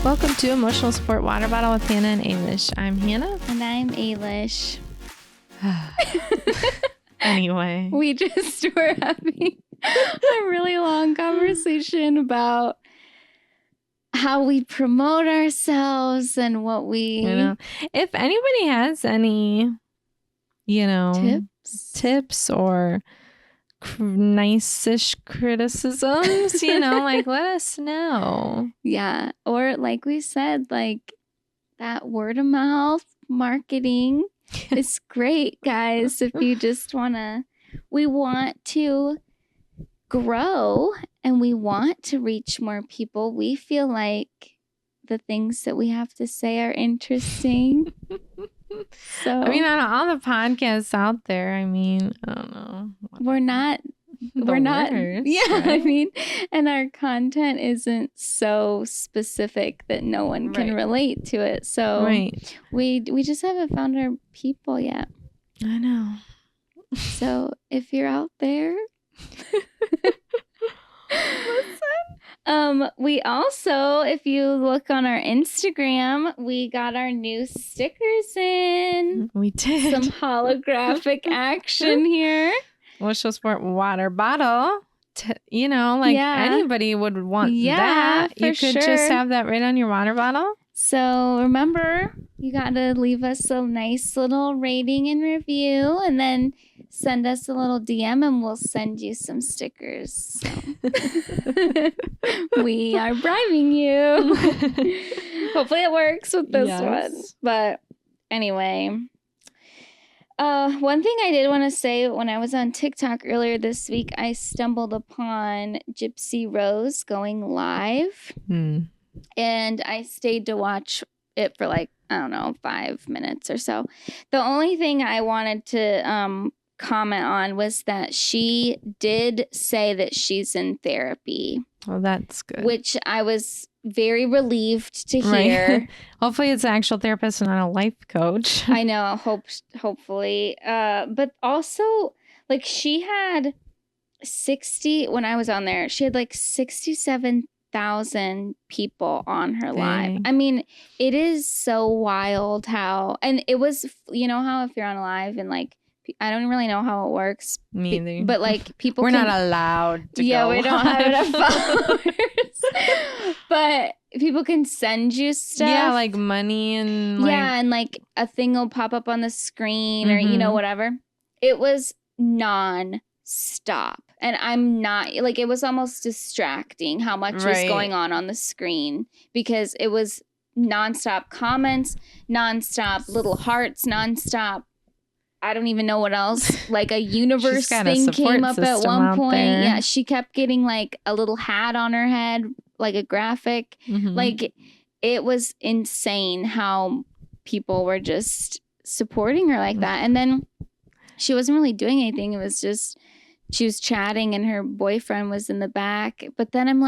Welcome to Emotional Support Water Bottle with Hannah and Ailish. I'm Hannah. And I'm Ailish. Anyway. We just were having a really long conversation about how we promote ourselves and what we... If anybody has any, tips or nice-ish criticisms, let us know. Yeah. Or like we said, like that word of mouth marketing is great, guys. If you just we want to grow and we want to reach more people. We feel like the things that we have to say are interesting. So on all the podcasts out there, I don't know. We're not, worst, yeah, right? And our content isn't so specific that no one can relate to it. So we just haven't found our people yet. I know. So if you're out there, listen. We also, if you look on our Instagram, we got our new stickers in. We did. Some holographic action here. Emotional Support Water Bottle. Anybody would want that. You could just have that right on your water bottle. So remember, you got to leave us a nice little rating and review, and then send us a little DM and we'll send you some stickers. So. We are bribing you. Hopefully it works with this one. But anyway, one thing I did want to say, when I was on TikTok earlier this week, I stumbled upon Gypsy Rose going live. And I stayed to watch it for 5 minutes or so. The only thing I wanted to comment on was that she did say that she's in therapy. Oh, that's good. Which I was very relieved to hear. Right. Hopefully it's an actual therapist and not a life coach. I know. Hopefully. But also, she had 60, when I was on there, she had 67,000 people on her live. It is so wild how, and it was, how if you're on a live and I don't really know how it works. Me either. But people we're not allowed to go we don't have enough followers. But people can send you stuff. Yeah, money and and a thing will pop up on the screen or whatever. It was non-stop. And I'm not, it was almost distracting how much was going on the screen, because it was nonstop comments, nonstop little hearts, nonstop. I don't even know what else. A universe thing came up at one point. There. Yeah, she kept getting a little hat on her head, a graphic. It was insane how people were just supporting her like that. And then she wasn't really doing anything. It was just, she was chatting and her boyfriend was in the back. But then I'm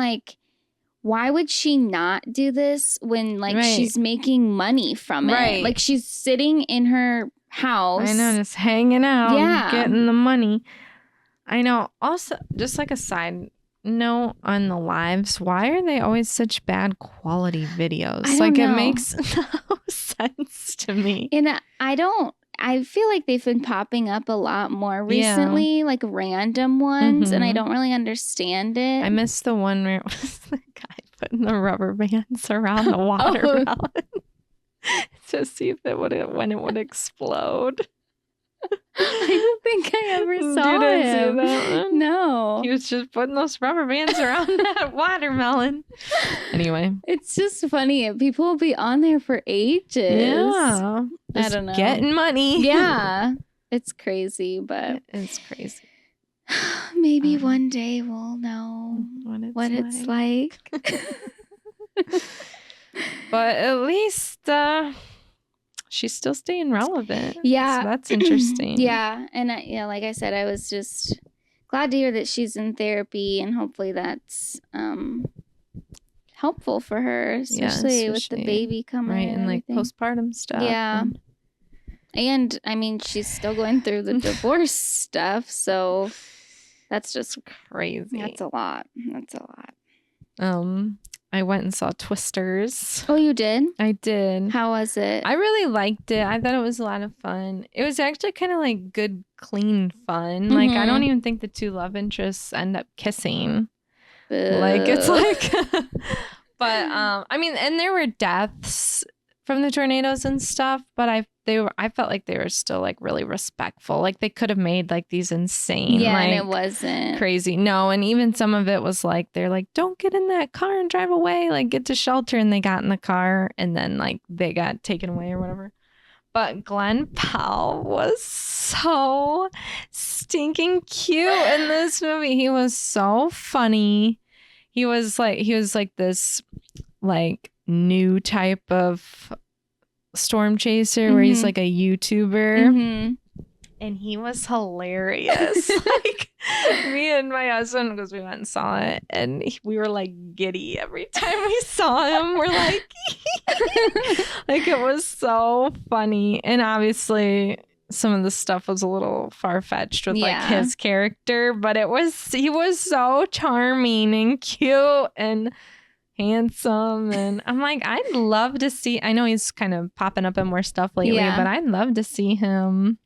why would she not do this when she's making money from it? She's sitting in her house. I know, just hanging out, getting the money. I know. Also, just a side note on the lives, why are they always such bad quality videos? It makes no sense to me. And I feel like they've been popping up a lot more recently, random ones, and I don't really understand it. I missed the one where it was the guy putting the rubber bands around the watermelon to see if when it would explode. I don't think I ever saw Did him. I see that one? No. He was just putting those rubber bands around that watermelon. Anyway. It's just funny. People will be on there for ages. Yeah. I don't know. Getting money. Yeah. It's crazy, but... It's crazy. Maybe one day we'll know what it's like. But at least she's still staying relevant. Yeah. So that's interesting. Yeah. And like I said, I was just glad to hear that she's in therapy, and hopefully that's helpful for her, especially with the baby coming. Right, and postpartum stuff. Yeah. And she's still going through the divorce stuff, so that's just crazy. That's a lot. I went and saw Twisters. Oh, you did? I did. How was it? I really liked it. I thought it was a lot of fun. It was actually kind of like good, clean fun. Like, I don't even think the two love interests end up kissing. Like, it's like, but I mean, and there were deaths from the tornadoes and stuff, but I felt like they were still like really respectful. Like, they could have made like these insane, like, and it wasn't crazy. No, and even some of it was like, they're like, don't get in that car and drive away, like get to shelter, and they got in the car and then like they got taken away or whatever. But Glenn Powell was so stinking cute in this movie. He was so funny. He was like this like new type of storm chaser where he's like a YouTuber. And he was hilarious. Like, me and my husband, because we went and saw it, and we were like giddy every time we saw him. We're like, like, it was so funny. And obviously, some of the stuff was a little far-fetched with like his character, but he was so charming and cute and handsome. And I'm like, I'd love to see, I know he's kind of popping up in more stuff lately, but I'd love to see him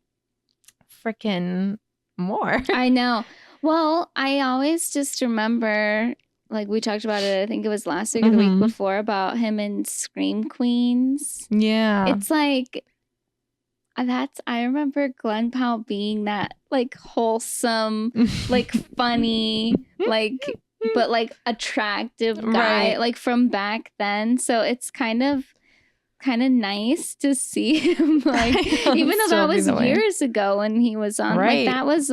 freaking more. I know. Well, I always just remember, like, we talked about it, I think it was last week or the week before, about him in Scream Queens. Yeah. It's like, I remember Glenn Powell being that, like, wholesome, like, funny, like, but, like, attractive guy, like, from back then. So it's kind of nice to see him, like, even though that was years ago when he was on, like, that was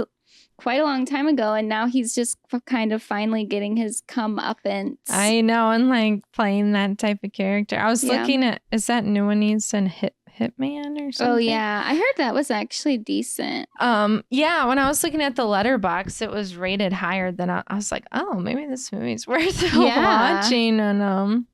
quite a long time ago, and now he's just kind of finally getting his comeuppance. I know, and like playing that type of character. I was looking at, is that new one he's in Hitman or something? Oh yeah, I heard that was actually decent. Yeah, when I was looking at the letterbox, it was rated higher than I was like, oh, maybe this movie's worth watching. And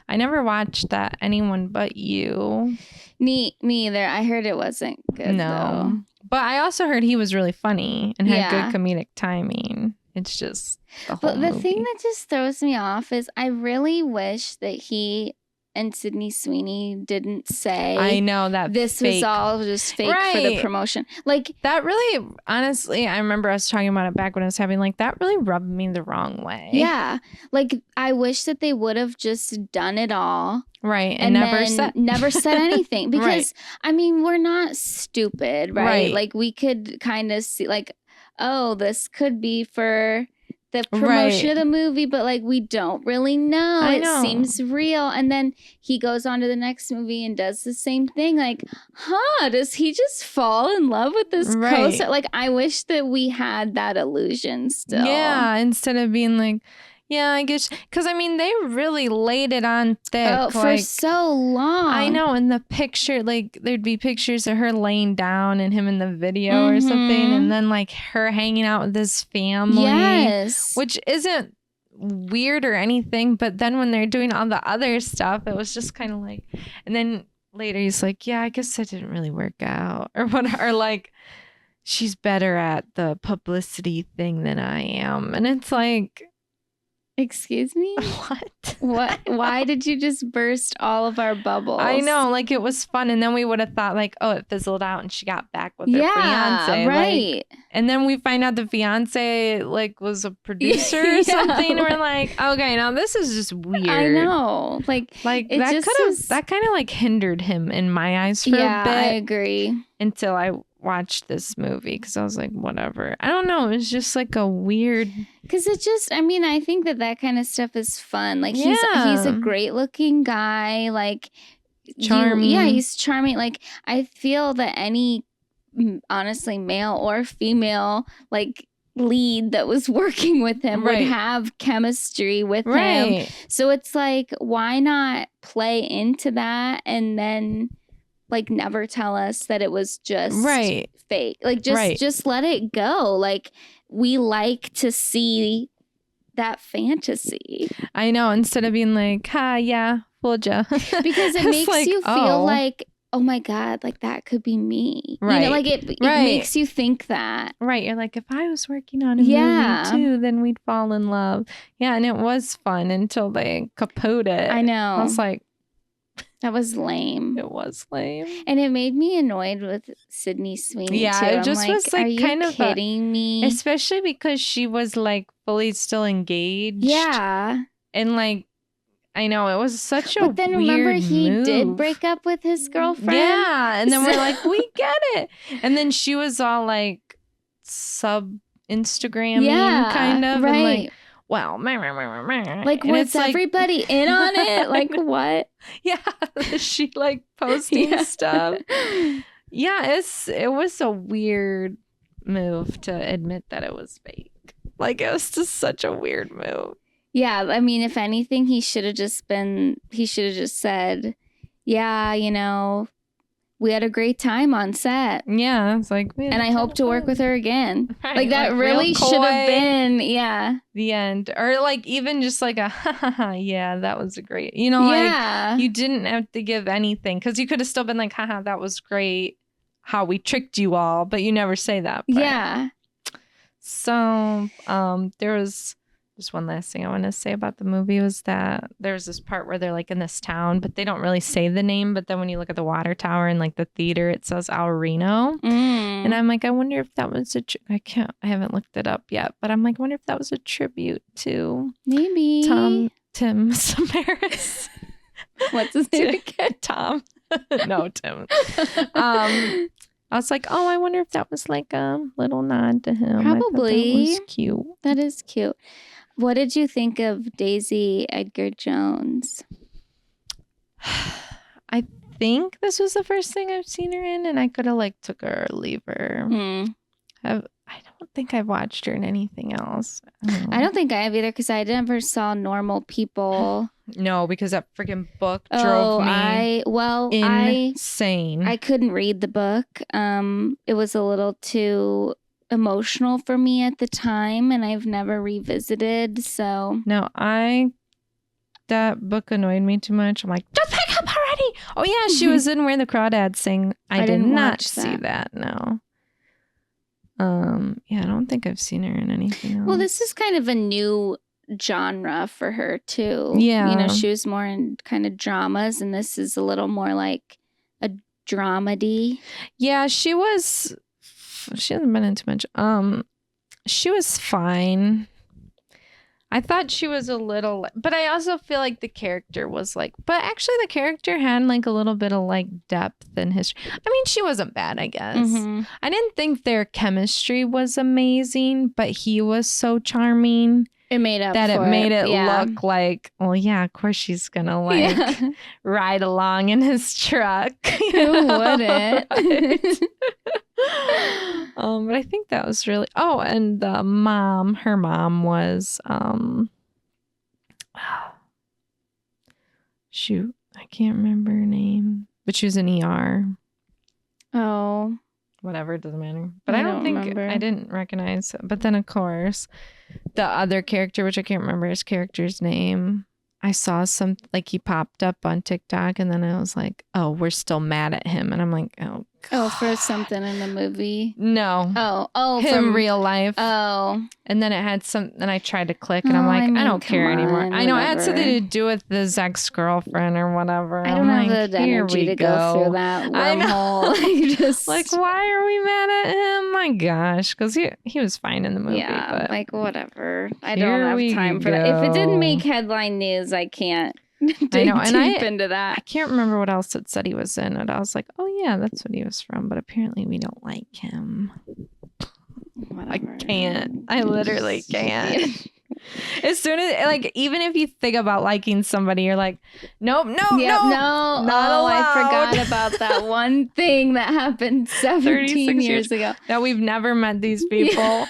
I never watched that Anyone But You. Me either. I heard it wasn't good. No, though. But I also heard he was really funny and had good comedic timing. It's just the whole movie. Thing that just throws me off is I really wish that he and Sydney Sweeney didn't say, I know, that this was all just fake for the promotion. Like, that really, honestly, I remember us talking about it back when I was having, like, that really rubbed me the wrong way. Yeah. Like, I wish that they would have just done it all. Right. And never said anything. Because, I mean, we're not stupid, right? Like, we could kind of see, like, oh, this could be for the promotion of the movie, but like, we don't really know. It seems real. And then he goes on to the next movie and does the same thing. Like, does he just fall in love with this co-star? Like, I wish that we had that illusion still. Yeah, instead of being like, yeah, I guess, because I mean, they really laid it on thick for so long. I know. In the picture, like, there'd be pictures of her laying down and him in the video or something, and then like her hanging out with his family, which isn't weird or anything. But then when they're doing all the other stuff, it was just kind of like, and then later he's like, yeah, I guess that didn't really work out, or whatever. Or like, she's better at the publicity thing than I am, and it's like, excuse me? What? Why did you just burst all of our bubbles? I know, like, it was fun, and then we would have thought like, oh, it fizzled out and she got back with her fiance. Right. Like, and then we find out the fiance like was a producer or something. We're like, okay, now this is just weird. I know. Like that kind of like hindered him in my eyes for a bit. Yeah, I agree. Until I watched this movie, because I was like, whatever. I don't know. It was just like a weird. Because it just, I mean, I think that kind of stuff is fun. Like, he's a great looking guy. Like, charming. He's charming. Like, I feel that any, honestly, male or female, like, lead that was working with him would have chemistry with him. So it's like, why not play into that and then, like, never tell us that it was just fake? Like, just let it go. Like, we like to see that fantasy. I know, instead of being like, yeah, fooled ya. Because it makes like, you feel like, oh my God, like that could be me. Right. You know, like it makes you think that. Right. You're like, if I was working on a movie too, then we'd fall in love. Yeah. And it was fun until they kaput it. I know. I was like, that was lame. It was lame. And it made me annoyed with Sydney Sweeney, yeah, too. It just was like, are you kind kidding me? Especially because she was like fully still engaged. Yeah. And like, I know, it was such a weird But then remember, he move. did break up with his girlfriend? Yeah. And then we're like, we get it. And then she was all like sub-Instagramming kind of. Right. And like, well, like, was everybody in on it? Like, what? Yeah. She like posting stuff. Yeah, it was a weird move to admit that it was fake. Like, it was just such a weird move. Yeah, I mean, if anything, he should have just said, yeah, you know, we had a great time on set. Yeah, it's like, and I hope to work with her again. Right, like, that really should have been, the end. Or like, even just like a, yeah, that was great. You know, like, you didn't have to give anything. Because you could have still been like, haha, that was great. How we tricked you all. But you never say that. But. Yeah. So, there was... Just one last thing I want to say about the movie was that there's this part where they're like in this town, but they don't really say the name. But then when you look at the water tower and like the theater, it says El Reno. And I'm like, I wonder if that was I haven't looked it up yet, but I'm like, I wonder if that was a tribute to maybe Tim Samaras. What's his name again? Tom. No, Tim. I was like, oh, I wonder if that was like a little nod to him. Probably. That was cute. That is cute. What did you think of Daisy Edgar Jones? I think this was the first thing I've seen her in, and I could have like took her or leave her. I don't think I've watched her in anything else. I don't think I have either, because I never saw Normal People. No, because that freaking book drove me insane. I couldn't read the book. It was a little too emotional for me at the time, and I've never revisited. So no, that book annoyed me too much. I'm like, just pick up already. Oh yeah, she was in Where the Crawdads Sing. I did not see that. No. Yeah, I don't think I've seen her in anything else. Well, this is kind of a new genre for her too. Yeah. You know, she was more in kind of dramas, and this is a little more like a dramedy. Yeah, she hasn't been in too much. She was fine. I thought she was a little, but I also feel like the character was like, but actually the character had like a little bit of like depth and history. I mean, she wasn't bad, I guess. I didn't think their chemistry was amazing, but he was so charming. It made up that for it made it look like, well, yeah, of course she's gonna like ride along in his truck. Who wouldn't? But I think that was really. Oh, and her mom was shoot, I can't remember her name, but she was in ER. Oh. Whatever, it doesn't matter. But I don't think remember. I didn't recognize. But then, of course, the other character, which I can't remember his character's name, I saw some, like, he popped up on TikTok, and then I was like, oh, we're still mad at him. And I'm like, oh, God. Oh, for something in the movie? No. Oh, him from real life. Oh. And then it had and I tried to click, and I'm like, I don't care anymore. I know it had something to do with his ex-girlfriend or whatever. I don't have the energy to go through that wormhole. Just like, why are we mad at him? My gosh, because he was fine in the movie. Yeah, but like whatever. I don't have time for that. If it didn't make headline news, I can't. I know, and deep into that. I can't remember what else it said he was in, and I was like, oh yeah, that's what he was from. But apparently, we don't like him. Whatever. I can't. I literally can't. As soon as, like, even if you think about liking somebody, you're like, nope, not allowed. I forgot about that one thing that happened 17 years ago. That we've never met these people. Yeah.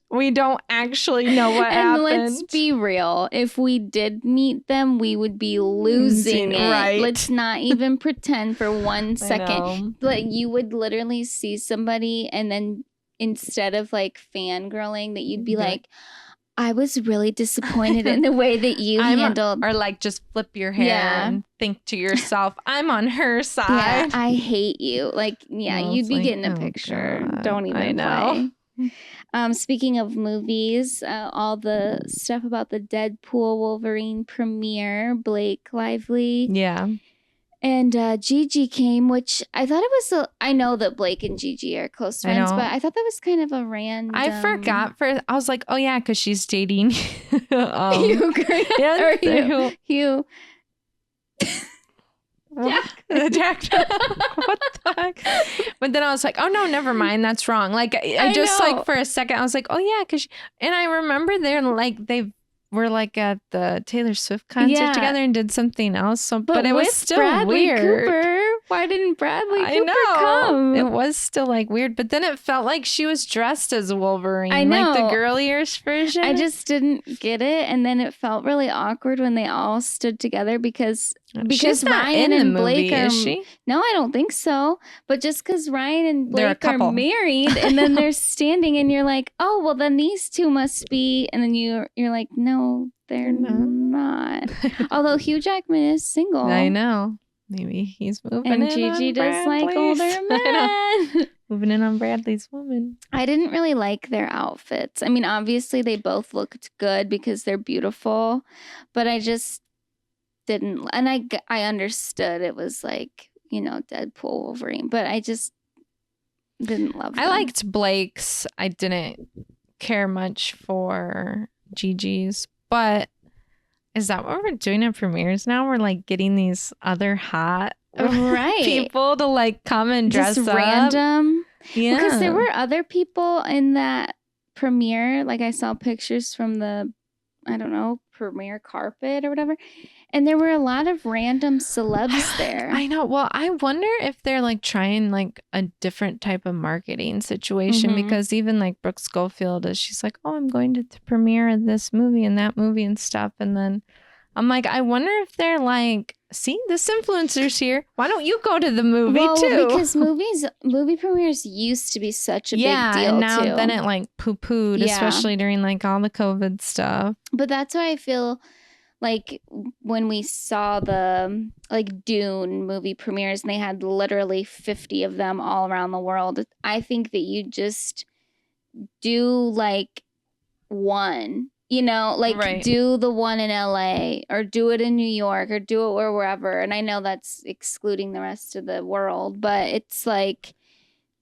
We don't actually know what happened. And let's be real. If we did meet them, we would be losing it. Right. Let's not even pretend for 1 second. Like, you would literally see somebody, and then instead of like fangirling, that you'd be like, I was really disappointed in the way that you handled. Or like just flip your hair and think to yourself, I'm on her side. Yeah, I hate you. Like, you'd be getting a picture. God. Don't even play. Speaking of movies, all the stuff about the Deadpool Wolverine premiere, Blake Lively. Yeah. And Gigi came, which I thought it was, I know that Blake and Gigi are close friends, but I thought that was kind of a random. I forgot I was like, oh yeah, because she's dating Hugh Grant. Yeah, Hugh. Jack. What the heck? But then I was like, oh no, never mind. That's wrong. Like I just know. Like for a second, I was like, oh yeah, and I remember they were like at the Taylor Swift concert together and did something else. So, but it was still Bradley weird. Cooper. Why didn't Bradley Cooper come? It was still like weird, but then it felt like she was dressed as Wolverine. I know. Like the girlier version. I just didn't get it. And then it felt really awkward when they all stood together because Ryan and Blake are. Is she? No, I don't think so. But just because Ryan and Blake are married and then they're standing and you're like, oh, well, then these two must be. And then you're like, no, they're not. Although Hugh Jackman is single. I know. Maybe he's moving in. And Gigi does like older men. Moving in on Bradley's woman. I didn't really like their outfits. I mean, obviously they both looked good because they're beautiful, but I just didn't. And I understood it was like, Deadpool Wolverine, but I just didn't love them. I liked Blake's. I didn't care much for Gigi's, but is that what we're doing at premieres now? We're like getting these other hot people to like come and dress just up. Random. Yeah. Because there were other people in that premiere. Like I saw pictures from the, I don't know, premiere carpet or whatever. And there were a lot of random celebs there. I know. Well, I wonder if they're like trying like a different type of marketing situation because even like Brooke Schofield she's like, oh, I'm going to the premiere of this movie and that movie and stuff. And then I'm like, I wonder if they're like, see, this influencer's here. Why don't you go to the movie too? Because movie premieres used to be such a big deal and now too. Then it like poo-pooed, especially during like all the COVID stuff. But that's why I feel like when we saw the like Dune movie premieres and they had literally 50 of them all around the world, I think that you just do like one, do the one in LA or do it in New York or do it wherever. And I know that's excluding the rest of the world, but it's like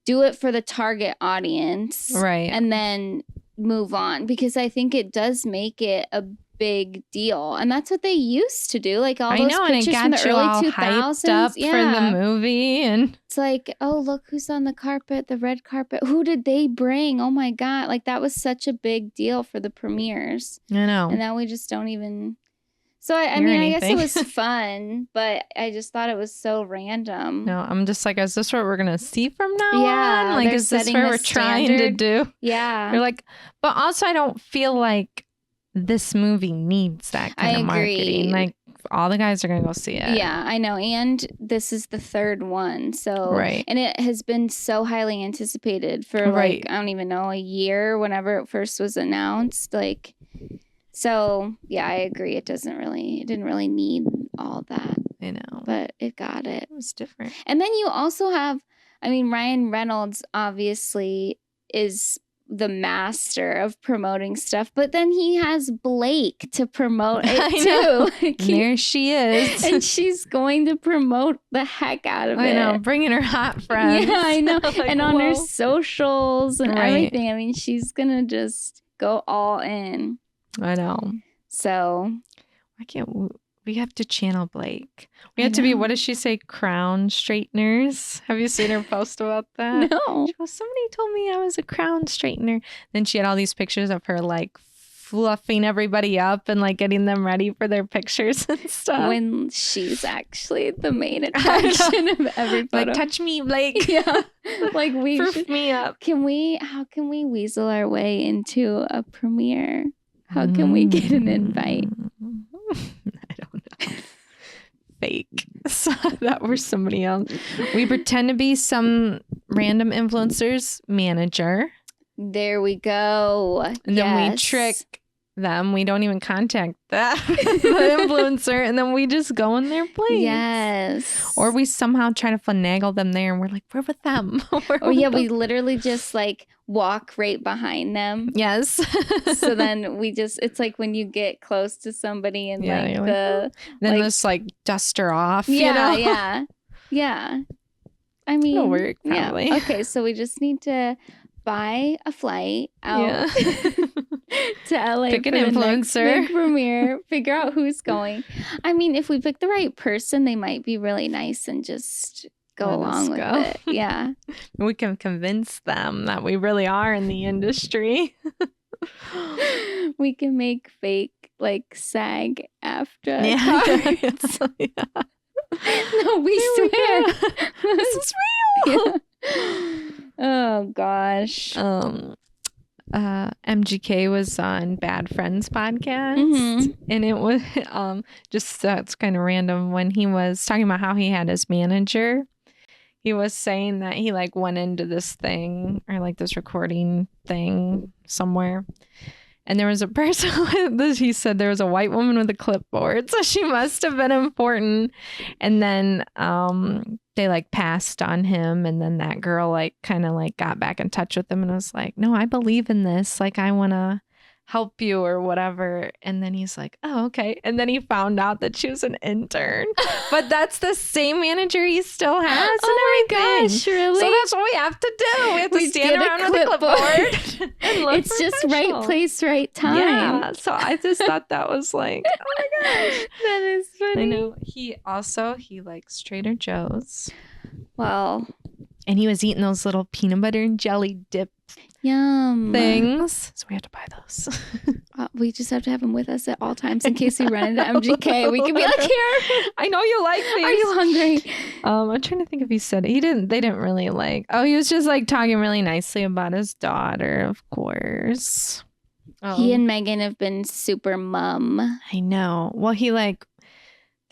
do it for the target audience. Right. And then move on because I think it does make it a big deal, and that's what they used to do. Like all those pictures from the early 2000s, up for the movie, and it's like, oh, look who's on the carpet, the red carpet. Who did they bring? Oh my god! Like that was such a big deal for the premieres. I know, and now we just don't even. So I mean, I guess it was fun, but I just thought it was so random. No, I'm just like, is this what we're gonna see from now on? Like, is this what we're trying to do? Yeah, you're like, but also I don't feel like this movie needs that kind of marketing. Like all the guys are gonna go see it. Yeah, I know. And this is the third one. So and it has been so highly anticipated for like I don't even know, a year whenever it first was announced. Like so yeah, I agree. It didn't really need all that. I know. But it got it. It was different. And then you also have Ryan Reynolds obviously is the master of promoting stuff, but then he has Blake to promote it too. There she is. And she's going to promote the heck out of it. I know, bringing her hot friends. Yeah, I know. Like, and on her socials and everything. She's going to just go all in. I know. So. Why can't we have to channel Blake? We have to be, what does she say, crown straighteners? Have you seen her post about that? No. She goes, somebody told me I was a crown straightener. Then she had all these pictures of her like fluffing everybody up and like getting them ready for their pictures and stuff. When she's actually the main attraction of every photo. Like, touch me, Blake. Yeah. Like we proof me up. How can we weasel our way into a premiere? How can we get an invite? I don't know. Fake. So that were somebody else. We pretend to be some random influencer's manager. There we go. And then we trick them. We don't even contact the influencer, and then we just go in their place. Yes. Or we somehow try to finagle them there, and we're like, we're with them. We literally just like walk right behind them. Yes. So then it's like when you get close to somebody and then just like dust her off. Yeah. I mean, it'll work probably. Yeah. Okay, so we just need to buy a flight out to LA. Pick an influencer. Big premiere. Figure out who's going. I mean, if we pick the right person, they might be really nice and just go along with it. Yeah. We can convince them that we really are in the industry. We can make fake like SAG after. Cards. No, we swear. This is real. Oh gosh. MGK was on Bad Friends podcast, and it was just it's kind of random when he was talking about how he had his manager. He was saying that he like went into this thing or like this recording thing somewhere, and there was a person with this. He said there was a white woman with a clipboard, so she must have been important. And then they like passed on him, and then that girl like kind of like got back in touch with him and was like, no, I believe in this, like I want to help you or whatever. And then he's like, oh, okay. And then he found out that she was an intern, but that's the same manager he still has. Oh my gosh, really? So that's what we have to do. We have to stand around with a clipboard and look it's just right place, right time. Yeah. So I just thought that was like, oh my gosh, that is funny. I know. He likes Trader Joe's. Well, and he was eating those little peanut butter and jelly dip things. So we have to buy those. We just have to have him with us at all times in case we run into MGK. We can be like, here. I know you like these. Are you hungry? I'm trying to think if he said it. They didn't really like. Oh, he was just like talking really nicely about his daughter, of course. He and Megan have been super mum. I know. Well, they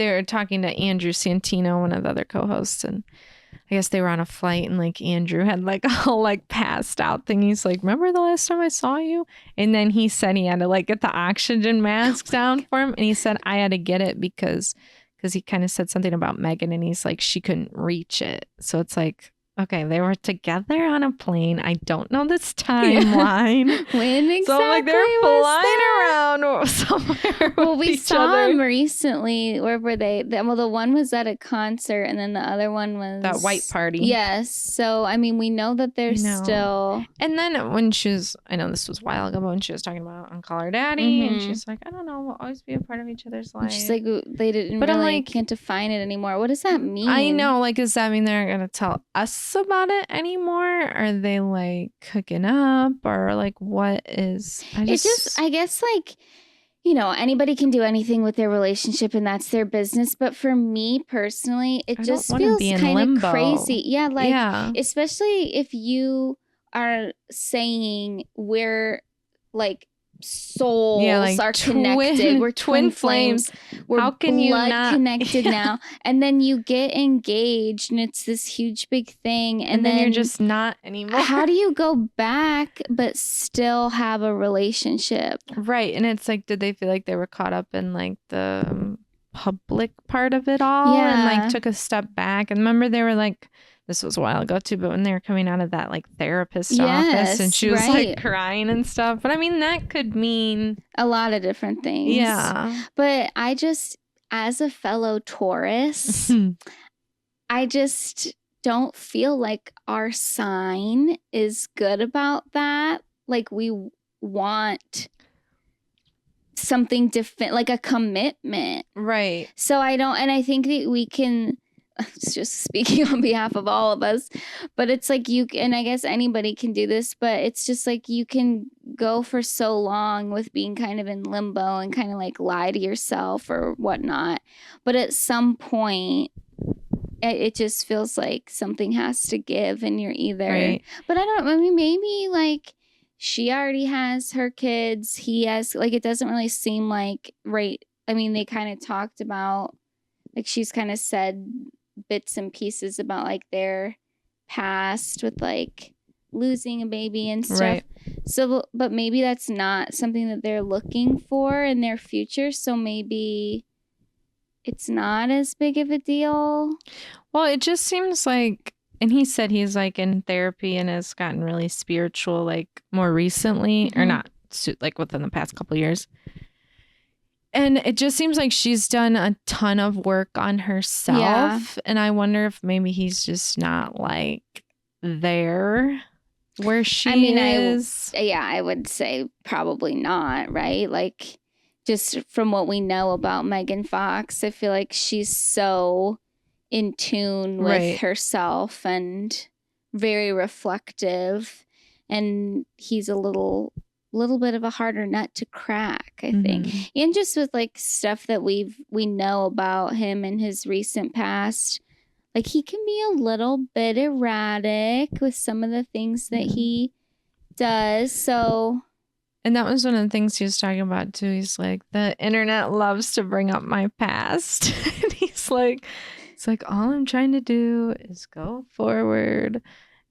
were talking to Andrew Santino, one of the other co-hosts, and I guess they were on a flight, and like Andrew had like a whole like passed out thing. He's like, remember the last time I saw you? And then he said he had to like get the oxygen mask down for him. And he said, I had to get it because he kind of said something about Megan, and he's like, she couldn't reach it. So it's like, okay, they were together on a plane. I don't know this timeline. When exactly so like they're flying around somewhere. Well, we saw them recently. Where were they? Well, the one was at a concert, and then the other one was that white party. Yes. So I mean, we know that they're still. And then when I know this was a while ago, but when she was talking about Uncle or Daddy, and she's like, I don't know, we'll always be a part of each other's life. She's like, they didn't. But really can't define it anymore. What does that mean? I know. Like, does that mean they're gonna tell us about it anymore? Are they like hooking up, or like what is I guess like, you know, anybody can do anything with their relationship and that's their business, but for me personally it just feels kind of crazy. Especially if you are saying we're like souls are connected. We're twin flames. We're how can blood connected now. And then you get engaged and it's this huge big thing. And then you're just not anymore. How do you go back but still have a relationship? Right. And it's like, did they feel like they were caught up in like the public part of it all? Yeah. And like took a step back. And remember they were like, this was a while ago too, but when they were coming out of that like therapist office and she was like crying and stuff. But I mean, that could mean a lot of different things. Yeah. But I just, as a fellow Taurus, I just don't feel like our sign is good about that. Like we want something different, like a commitment. Right. So I don't, and I think that we can, it's just speaking on behalf of all of us, but it's like and I guess anybody can do this, but it's just like you can go for so long with being kind of in limbo and kind of like lie to yourself or whatnot. But at some point, it just feels like something has to give and you're either, right. But I mean, maybe like she already has her kids. He has, like, it doesn't really seem like, right. I mean, they kind of talked about, like, she's kind of said bits and pieces about like their past with like losing a baby and stuff. Right. So, but maybe that's not something that they're looking for in their future. So maybe it's not as big of a deal. Well, it just seems like, and he said he's like in therapy and has gotten really spiritual like more recently, or not like within the past couple of years. And it just seems like she's done a ton of work on herself. Yeah. And I wonder if maybe he's just not like there where she is. I would say probably not, right? Like just from what we know about Megan Fox, I feel like she's so in tune with herself and very reflective. And he's a little bit of a harder nut to crack, I think. And just with like stuff that we know about him in his recent past, like he can be a little bit erratic with some of the things that he does. So, and that was one of the things he was talking about too. He's like, the internet loves to bring up my past. And he's like, it's like, all I'm trying to do is go forward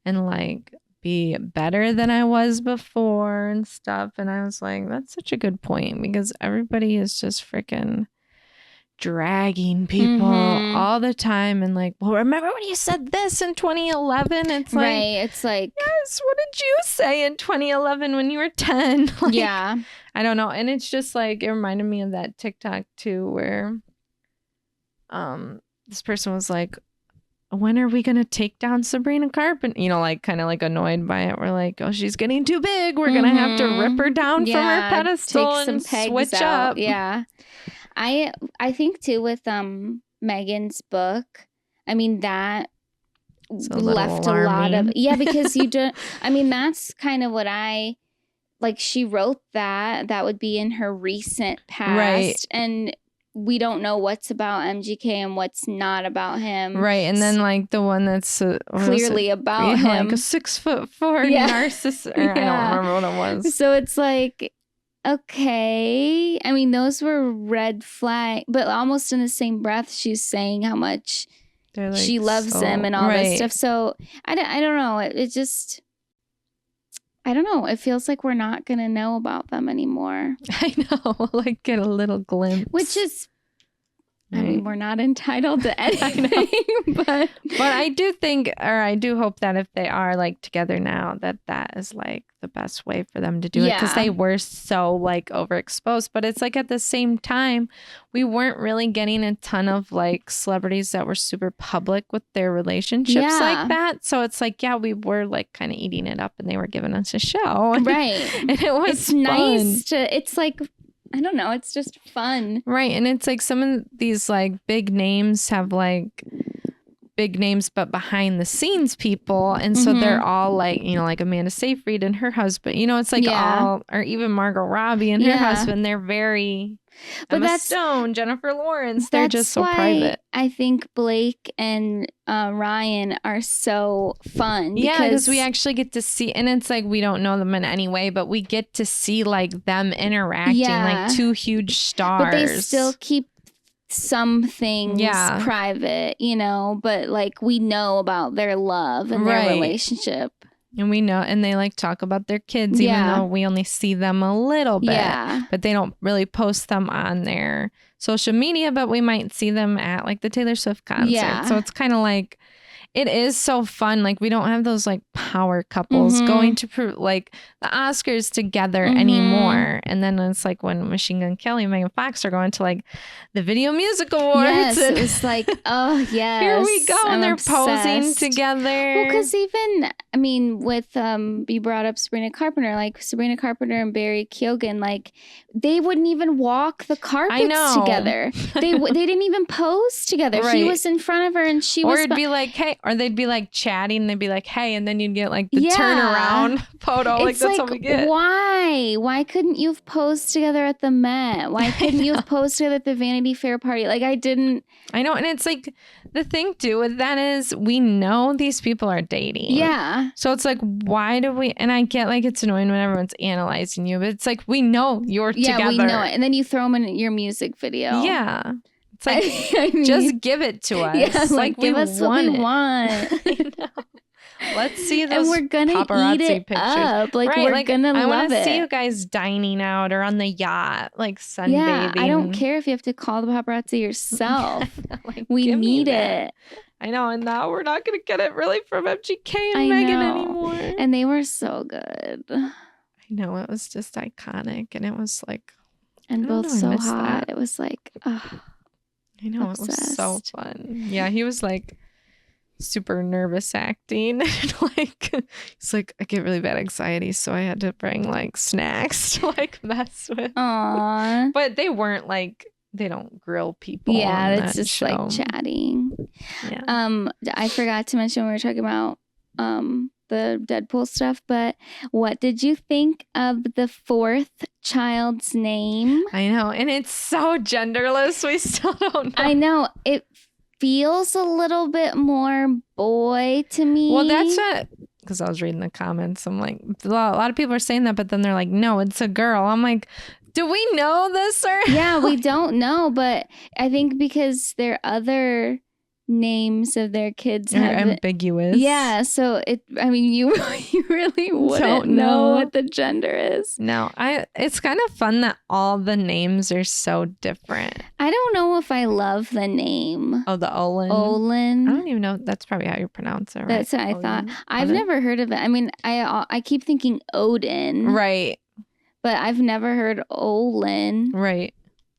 and like be better than I was before and stuff. And I was like, that's such a good point, because everybody is just freaking dragging people all the time and like, well, remember when you said this in 2011? It's like, it's like, yes, what did you say in 2011 when you were 10? Like, yeah, I don't know. And it's just like, it reminded me of that TikTok too, where this person was like, when are we going to take down Sabrina Carpenter? You know, like kind of like annoyed by it. We're like, oh, she's getting too big. We're going to have to rip her down from her pedestal and switch up. Yeah. I think too with Megan's book, I mean, that left alarming. A lot of, because you don't, I mean, that's kind of what like she wrote that would be in her recent past. Right. And we don't know what's about MGK and what's not about him. Right. And then like the one that's clearly about him. Like a 6'4" narcissist. I don't remember what it was. So it's like, okay. I mean, those were red flag, but almost in the same breath, she's saying how much like she loves him and all this stuff. So I don't know. It just, I don't know. It feels like we're not going to know about them anymore. I know. We'll like get a little glimpse. Which is, I mean, we're not entitled to anything, but I do think, or I do hope that if they are like together now, that is like the best way for them to do it, because they were so like overexposed. But it's like at the same time, we weren't really getting a ton of like celebrities that were super public with their relationships like that. So it's like, we were like kind of eating it up, and they were giving us a show, right? And it was it's fun. Nice to. It's like, I don't know. It's just fun. Right. And it's like some of these like big names have like big names, but behind the scenes people. And so they're all like, you know, like Amanda Seyfried and her husband, you know, it's like all, or even Margot Robbie and her husband, they're very, but Emma Stone, Jennifer Lawrence, they're just so private. I think Blake and Ryan are so fun. Because we actually get to see, and it's like we don't know them in any way, but we get to see like them interacting like two huge stars. But they still keep some things private, you know, but like we know about their love and their relationship. And we know, and they like talk about their kids, even though we only see them a little bit. Yeah. But they don't really post them on their social media, but we might see them at like the Taylor Swift concert. Yeah. So it's kind of like, it is so fun. Like we don't have those like power couples going to like the Oscars together anymore. And then it's like when Machine Gun Kelly and Megan Fox are going to like the Video Music Awards. Yes, and it's like, oh yes, here we go. And they're posing together. Well, because even, I mean, with you brought up Sabrina Carpenter, like Sabrina Carpenter and Barry Keoghan, like they wouldn't even walk the carpets together. They didn't even pose together. Right. He was in front of her and she was. Or it'd be like, hey. Or they'd be like chatting. They'd be like, hey. And then you'd get like the turnaround photo. Like that's what we get. Why? Why couldn't you have posed together at the Met? Why couldn't you have posed together at the Vanity Fair party? Like I didn't. I know. And it's like the thing too with that is we know these people are dating. Yeah. So it's like, why do we? And I get like it's annoying when everyone's analyzing you. But it's like we know you're together. Yeah, we know it. And then you throw them in your music video. Yeah. It's like, I mean, just give it to us. Yeah, like give us what we want. I know. Let's see those and we're gonna paparazzi eat it pictures. up. Like, right, we're gonna I love it. See you guys dining out or on the yacht, like sunbathing. Yeah, I don't care if you have to call the paparazzi yourself. like, we need it. I know, and now we're not gonna get it really from MGK and Megan anymore. And they were so good. I know, it was just iconic, and it was like, and both so hot. It was like, oh, I know, obsessed. It was so fun. Yeah, he was like super nervous acting. Like, he's like, I get really bad anxiety, so I had to bring like snacks to like mess with. Aww. But they weren't like, they don't grill people. Yeah, it's just show. Like chatting. Yeah. I forgot to mention when we were talking about the Deadpool stuff, but what did you think of the fourth child's name? I know, and it's so genderless. We still don't know. I know. It feels a little bit more boy to me. Well, that's what, because I was reading the comments. I'm like, a lot of people are saying that, but then they're like, no, it's a girl. I'm like, do we know this? Or yeah, we don't know, but I think because their other names of their kids are ambiguous. Yeah, so you really wouldn't know what the gender is. No, it's kind of fun that all the names are so different. I don't know if I love the name. Oh, the Olin. I don't even know. That's probably how you pronounce it, right? That's what I thought. I've never heard of it. I mean, I keep thinking Odin. Right. But I've never heard Olin. Right.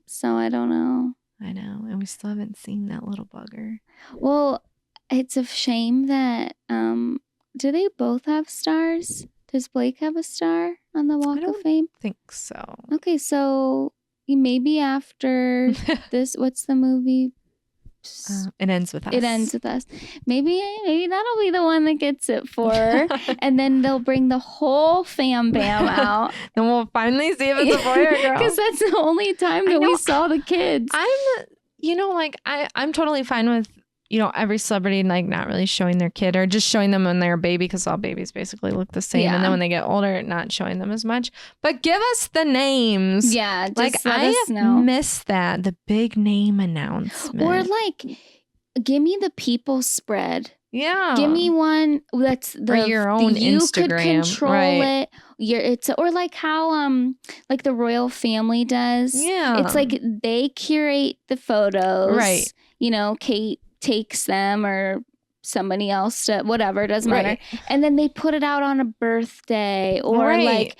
So I don't know. I know. And we still haven't seen that little bugger. Well, it's a shame that, do they both have stars? Does Blake have a star on the Walk of Fame? I think so. Okay, so maybe after this, what's the movie? It Ends With Us. It Ends With Us. Maybe that'll be the one that gets it for her. And then they'll bring the whole fam bam out. And we'll finally see if it's a boy or girl. Because that's the only time that we saw the kids. I'm totally fine with, every celebrity like not really showing their kid or just showing them when they're a baby, because all babies basically look the same. Yeah. And then when they get older, not showing them as much. But give us the names. Yeah, just like let us know. Miss that, the big name announcement. Or like, give me the people spread. Yeah. Give me one that's your own you Instagram. Could control right. it. Or like how like the royal family does. Yeah. It's like they curate the photos. Right. Kate takes them or somebody else to whatever, doesn't matter. Right. And then they put it out on a birthday or right. like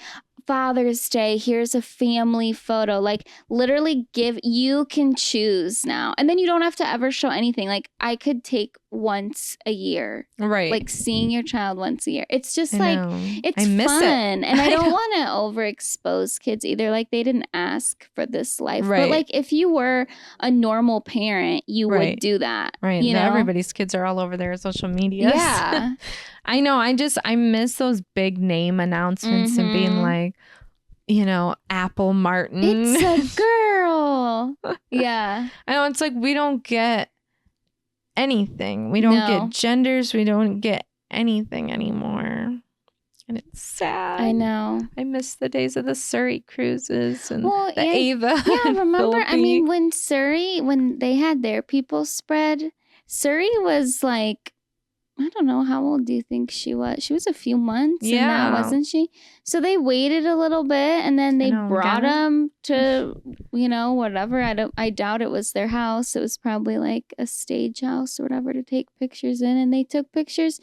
Father's Day, here's a family photo. Like literally you can choose now. And then you don't have to ever show anything. Like I could take once a year. Right. Like seeing your child once a year. It's just it's I miss fun. It. And I don't want to overexpose kids either. Like they didn't ask for this life. Right. But like if you were a normal parent, you would do that. Right. Everybody's kids are all over their social media. Yeah. I know. I miss those big name announcements and being like, Apple Martin. It's a girl. Yeah. I know. It's like we don't get anything. We don't get genders. We don't get anything anymore. And it's sad. I know. I miss the days of the Surrey cruises and the Ava. Yeah, remember? I mean, when they had their people spread, Surrey was like, I don't know, how old do you think she was? She was a few months in that, wasn't she? So they waited a little bit and then they brought them to, whatever. I doubt it was their house. It was probably like a stage house or whatever to take pictures in. And they took pictures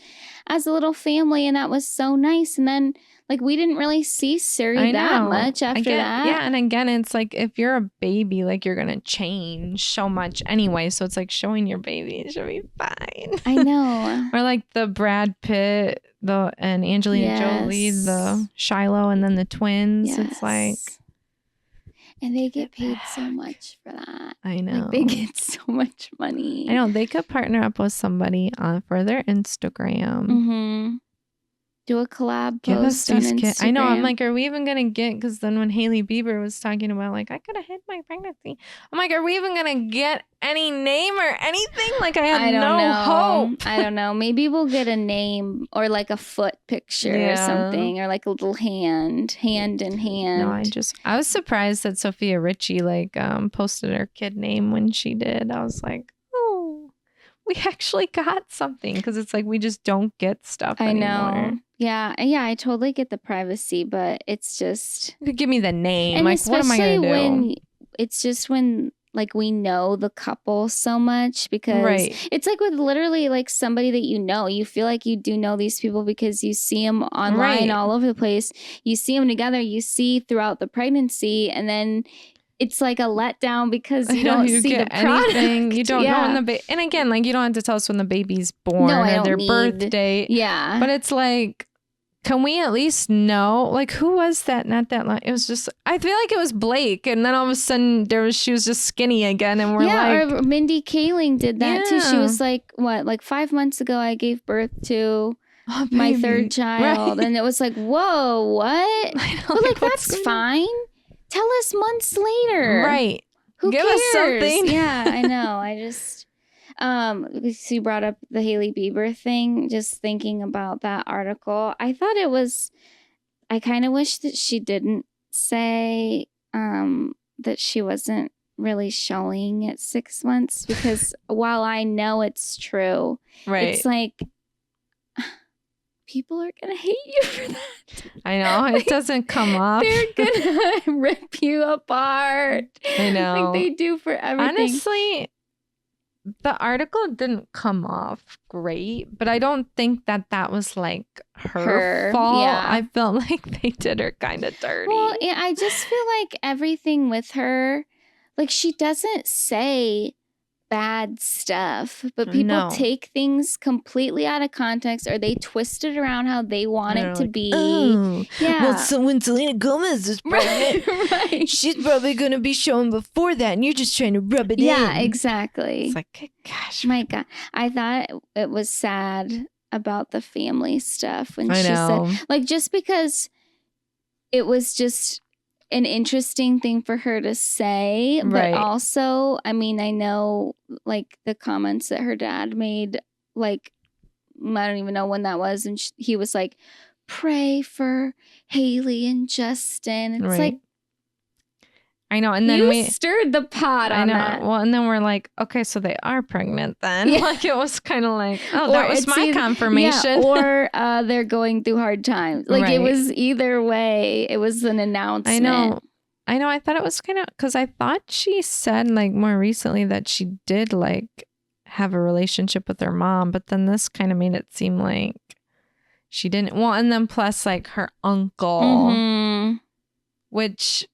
as a little family and that was so nice. And then like we didn't really see Surrey that much after that. Yeah, and again, it's like if you're a baby, like you're gonna change so much anyway. So it's like showing your baby should be fine. I know. Or like the Brad Pitt, and Angelina Jolie, the Shiloh, and then the twins. Yes. It's like, and they get paid so much for that. I know. Like they get so much money. I know. They could partner up with somebody for their Instagram. Mm-hmm. Do a collab Give post us these on Instagram. kids. I know. I'm like, are we even gonna get? Because then when Hailey Bieber was talking about like I could have hid my pregnancy, I'm like, are we even gonna get any name or anything? Like I have no hope. I don't know. Maybe we'll get a name or like a foot picture or something, or like a little hand in hand. No, I was surprised that Sophia Richie posted her kid name when she did. I was like, oh, we actually got something, because it's like we just don't get stuff anymore. I know. Yeah, I totally get the privacy, but it's just... You could give me the name. And like, what am I going to do? When it's just when like we know the couple so much, because it's like with literally like somebody that you feel like you do know these people because you see them online all over the place. You see them together, you see throughout the pregnancy, and then it's like a letdown because you don't see the product. Anything. You don't know when the and again, like you don't have to tell us when the baby's born or their birth date. Yeah. But it's like, can we at least know? Like, who was that? Not that long. It was just, I feel like it was Blake. And then all of a sudden she was just skinny again. And we're like. Or Mindy Kaling did that too. She was like, like 5 months ago, I gave birth to my third child. Right. And it was like, whoa, what? But like, that's fine. Tell us months later. Right. Who Give cares? us something. Yeah, I know. I just, you brought up the Hailey Bieber thing, just thinking about that article. I thought it was, I kind of wish that she didn't say that she wasn't really showing at 6 months, because while I know it's true, it's like, people are going to hate you for that. I know. It doesn't come up. They're going to rip you apart. I know. Like they do for everything. Honestly, the article didn't come off great, but I don't think that was like her fault. Yeah. I felt like they did her kind of dirty. Well, yeah, I just feel like everything with her, like she doesn't say bad stuff, but people take things completely out of context, or they twist it around how they want it to be. Oh, yeah. Well, so when Selena Gomez is pregnant, she's probably going to be showing before that, and you're just trying to rub it in. Yeah, exactly. It's like, gosh. My God. I thought it was sad about the family stuff when she said, like, just because it was just an interesting thing for her to say, but also, I mean, I know like the comments that her dad made, like, I don't even know when that was, and he was like, pray for Hailey and Justin. It's like, I know, and then we stirred the pot on that. Well, and then we're like, okay, so they are pregnant then. Yeah. Like it was kind of like, oh, that was my confirmation. Yeah, or they're going through hard times. Like it was either way. It was an announcement. I know. I thought it was kind of, because I thought she said like more recently that she did like have a relationship with her mom, but then this kind of made it seem like she didn't. Well, and then plus like her uncle, which.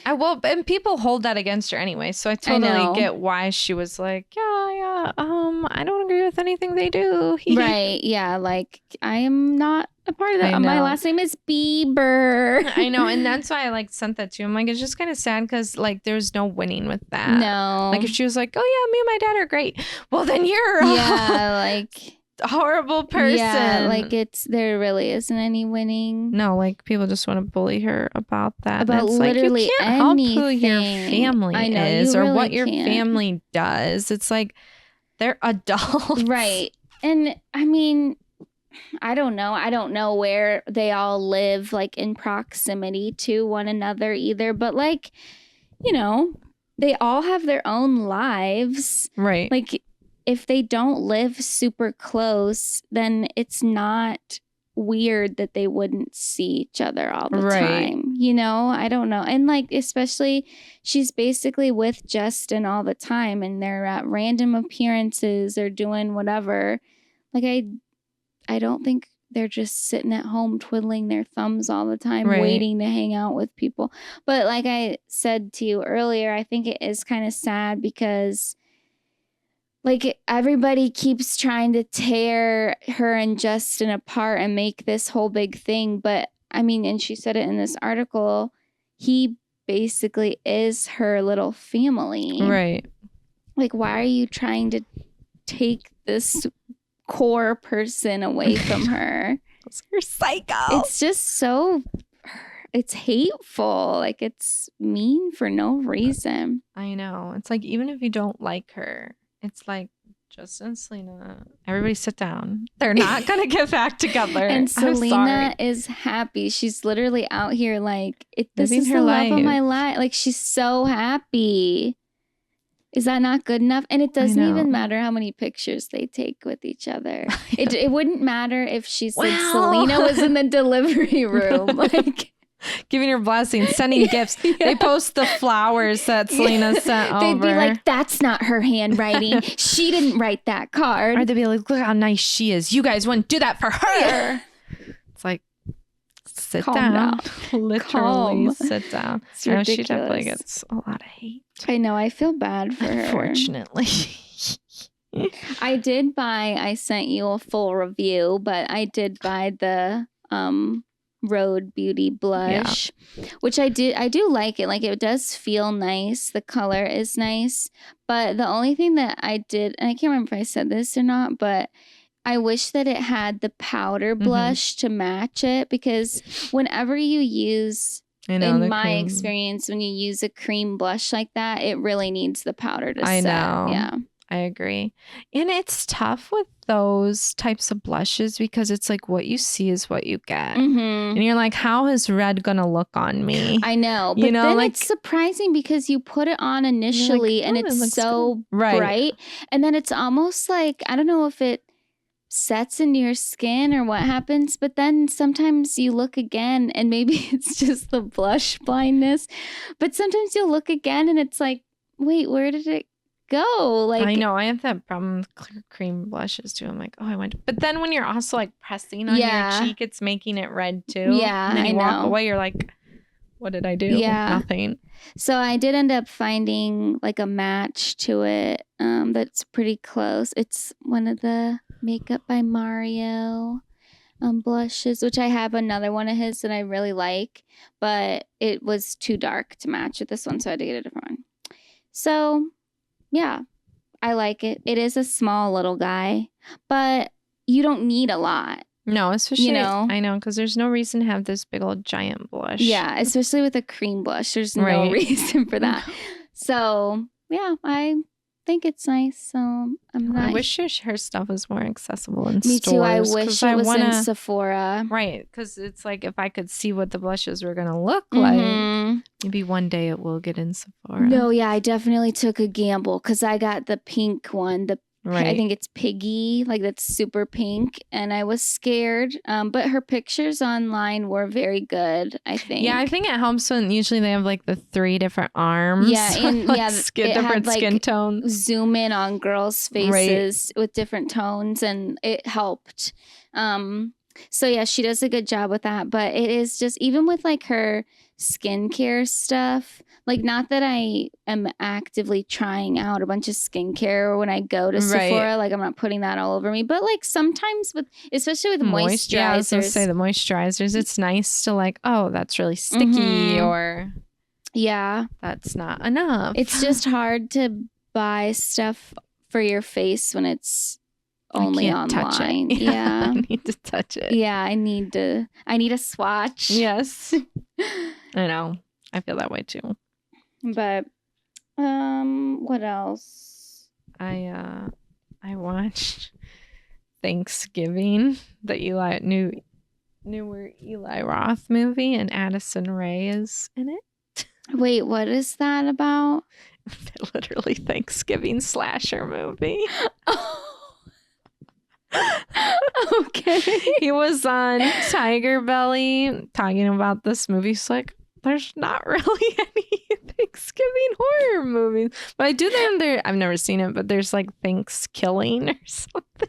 And people hold that against her anyway, so I totally get why she was like, I don't agree with anything they do. Right, yeah, like, I am not a part of that. My last name is Bieber. I know, and that's why I, like, sent that to him. Like, it's just kind of sad because, like, there's no winning with that. No. Like, if she was like, oh, yeah, me and my dad are great, well, then you're like... horrible person. Yeah, like there really isn't any winning. No, like people just want to bully her about that. About it's literally like, you can't anything. help who your family is or what your family does. It's like they're adults. Right. And I mean, I don't know. I don't know where they all live like in proximity to one another either. But like, you know, they all have their own lives. Right. Like, if they don't live super close, then it's not weird that they wouldn't see each other all the time. You know, I don't know. And like, especially she's basically with Justin all the time and they're at random appearances or doing whatever. Like, I don't think they're just sitting at home twiddling their thumbs all the time, waiting to hang out with people. But like I said to you earlier, I think it is kind of sad because like everybody keeps trying to tear her and Justin apart and make this whole big thing. But I mean, and she said it in this article, he basically is her little family. Right. Like, why are you trying to take this core person away from her? You're psycho. It's just so, it's hateful. Like, it's mean for no reason. I know. It's like, even if you don't like her, it's like, Justin and Selena, everybody sit down. They're not going to get back together. And Selena is happy. She's literally out here like, this is the love of my life. Like, she's so happy. Is that not good enough? And it doesn't even matter how many pictures they take with each other. It wouldn't matter if she said Selena was in the delivery room. Like, giving her blessings, sending gifts. Yeah. They post the flowers that Selena sent over. They'd be like, that's not her handwriting. She didn't write that card. Or they'd be like, look how nice she is. You guys wouldn't do that for her. Yeah. It's like, sit down. Literally sit down. It's ridiculous. She definitely gets a lot of hate. I know. I feel bad for her. Unfortunately. I sent you a full review, but I did buy the Road Beauty blush, which I do like it. Like, it does feel nice. The color is nice. But the only thing that I did, and I can't remember if I said this or not, but I wish that it had the powder blush to match it, because whenever you use, in my experience, when you use a cream blush like that, it really needs the powder to set. I know. Yeah. I agree. And it's tough with those types of blushes because it's like what you see is what you get. And you're like, how is red going to look on me? I know. But then like, it's surprising because you put it on initially and it's so bright. And then it's almost like, I don't know if it sets into your skin or what happens, but then sometimes you look again and maybe it's just the blush blindness. But sometimes you'll look again and it's like, wait, where did it go? Like, I know, I have that problem with clear cream blushes too. I'm like, oh, I went. But then when you're also like pressing on your cheek, it's making it red too. Yeah, and then you walk away, you're like, what did I do? Yeah, nothing. So I did end up finding like a match to it. That's pretty close. It's one of the Makeup by Mario blushes, which I have another one of his that I really like, but it was too dark to match with this one, so I had to get a different one. So yeah, I like it. It is a small little guy, but you don't need a lot. No, especially, I know, because there's no reason to have this big old giant blush. Yeah, especially with a cream blush. There's no reason for that. So yeah, I think it's nice. So I wish her stuff was more accessible in Me stores. too. I wish it was in Sephora. Right, because it's like if I could see what the blushes were going to look like, maybe one day it will get in Sephora. No, yeah, I definitely took a gamble because I got the pink one, I think it's Piggy, like that's super pink, and I was scared. But her pictures online were very good, I think. Yeah, I think it helps when usually they have like the 3 different arms. Yeah, and like different skin tones. Zoom in on girls' faces with different tones, and it helped. So yeah, she does a good job with that. But it is just, even with like her skincare stuff, like, not that I am actively trying out a bunch of skincare when I go to Sephora, like I'm not putting that all over me, but like sometimes especially with moisturizers. Yeah, I was gonna say the moisturizers, it's nice to like, oh, that's really sticky, or that's not enough. It's just hard to buy stuff for your face when it's only online. Touch it. Yeah. I need to touch it. Yeah, I need a swatch. Yes. I know. I feel that way too. But what else? I watched Thanksgiving, the newer Eli Roth movie, and Addison Rae is in it. Wait, what is that about? Literally Thanksgiving slasher movie. Okay. He was on Tiger Belly talking about this movie. He's like, there's not really any Thanksgiving horror movies. But I do think I've never seen it, but there's like Thanksgiving or something.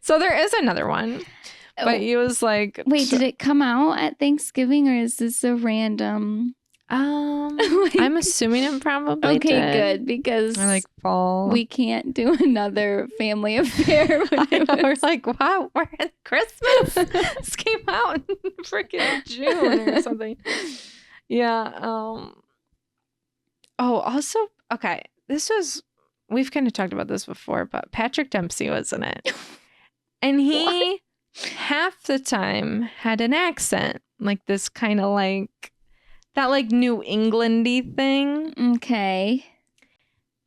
So there is another one. But he was like... Wait, did it come out at Thanksgiving, or is this a random... I'm assuming it probably did. Good, because or like fall. We can't do another family affair. We're like, wow, we're at Christmas. This came out in freaking June or something. Yeah. Also, okay, we've kind of talked about this before, but Patrick Dempsey was in it. And he half the time had an accent, like this kind of like that like New England-y thing. Okay.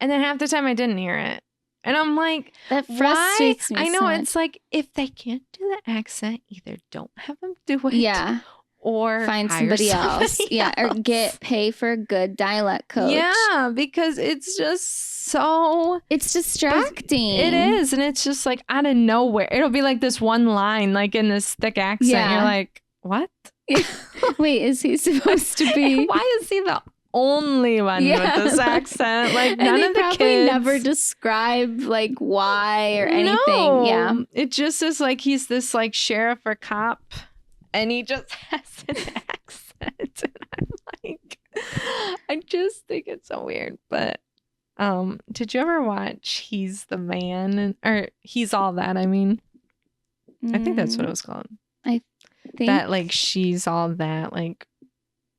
And then half the time I didn't hear it. And I'm like, that frustrates me. I know, it's like, if they can't do the accent, either don't have them do it. Yeah. or find somebody else. Yeah, or pay for a good dialect coach. Yeah, because it's just so... It's distracting. It is, and it's just like out of nowhere. It'll be like this one line, like in this thick accent. Yeah. You're like, what? Wait, is he supposed to be? Why is he the only one with this accent? Like, none of the probably kids never describe like why or anything. No. Yeah, it just is like he's this like sheriff or cop, and he just has an accent, and I'm like, I just think it's so weird. But did you ever watch He's the Man, or He's All That? I mean, I think that's what it was called. I think that like She's All That like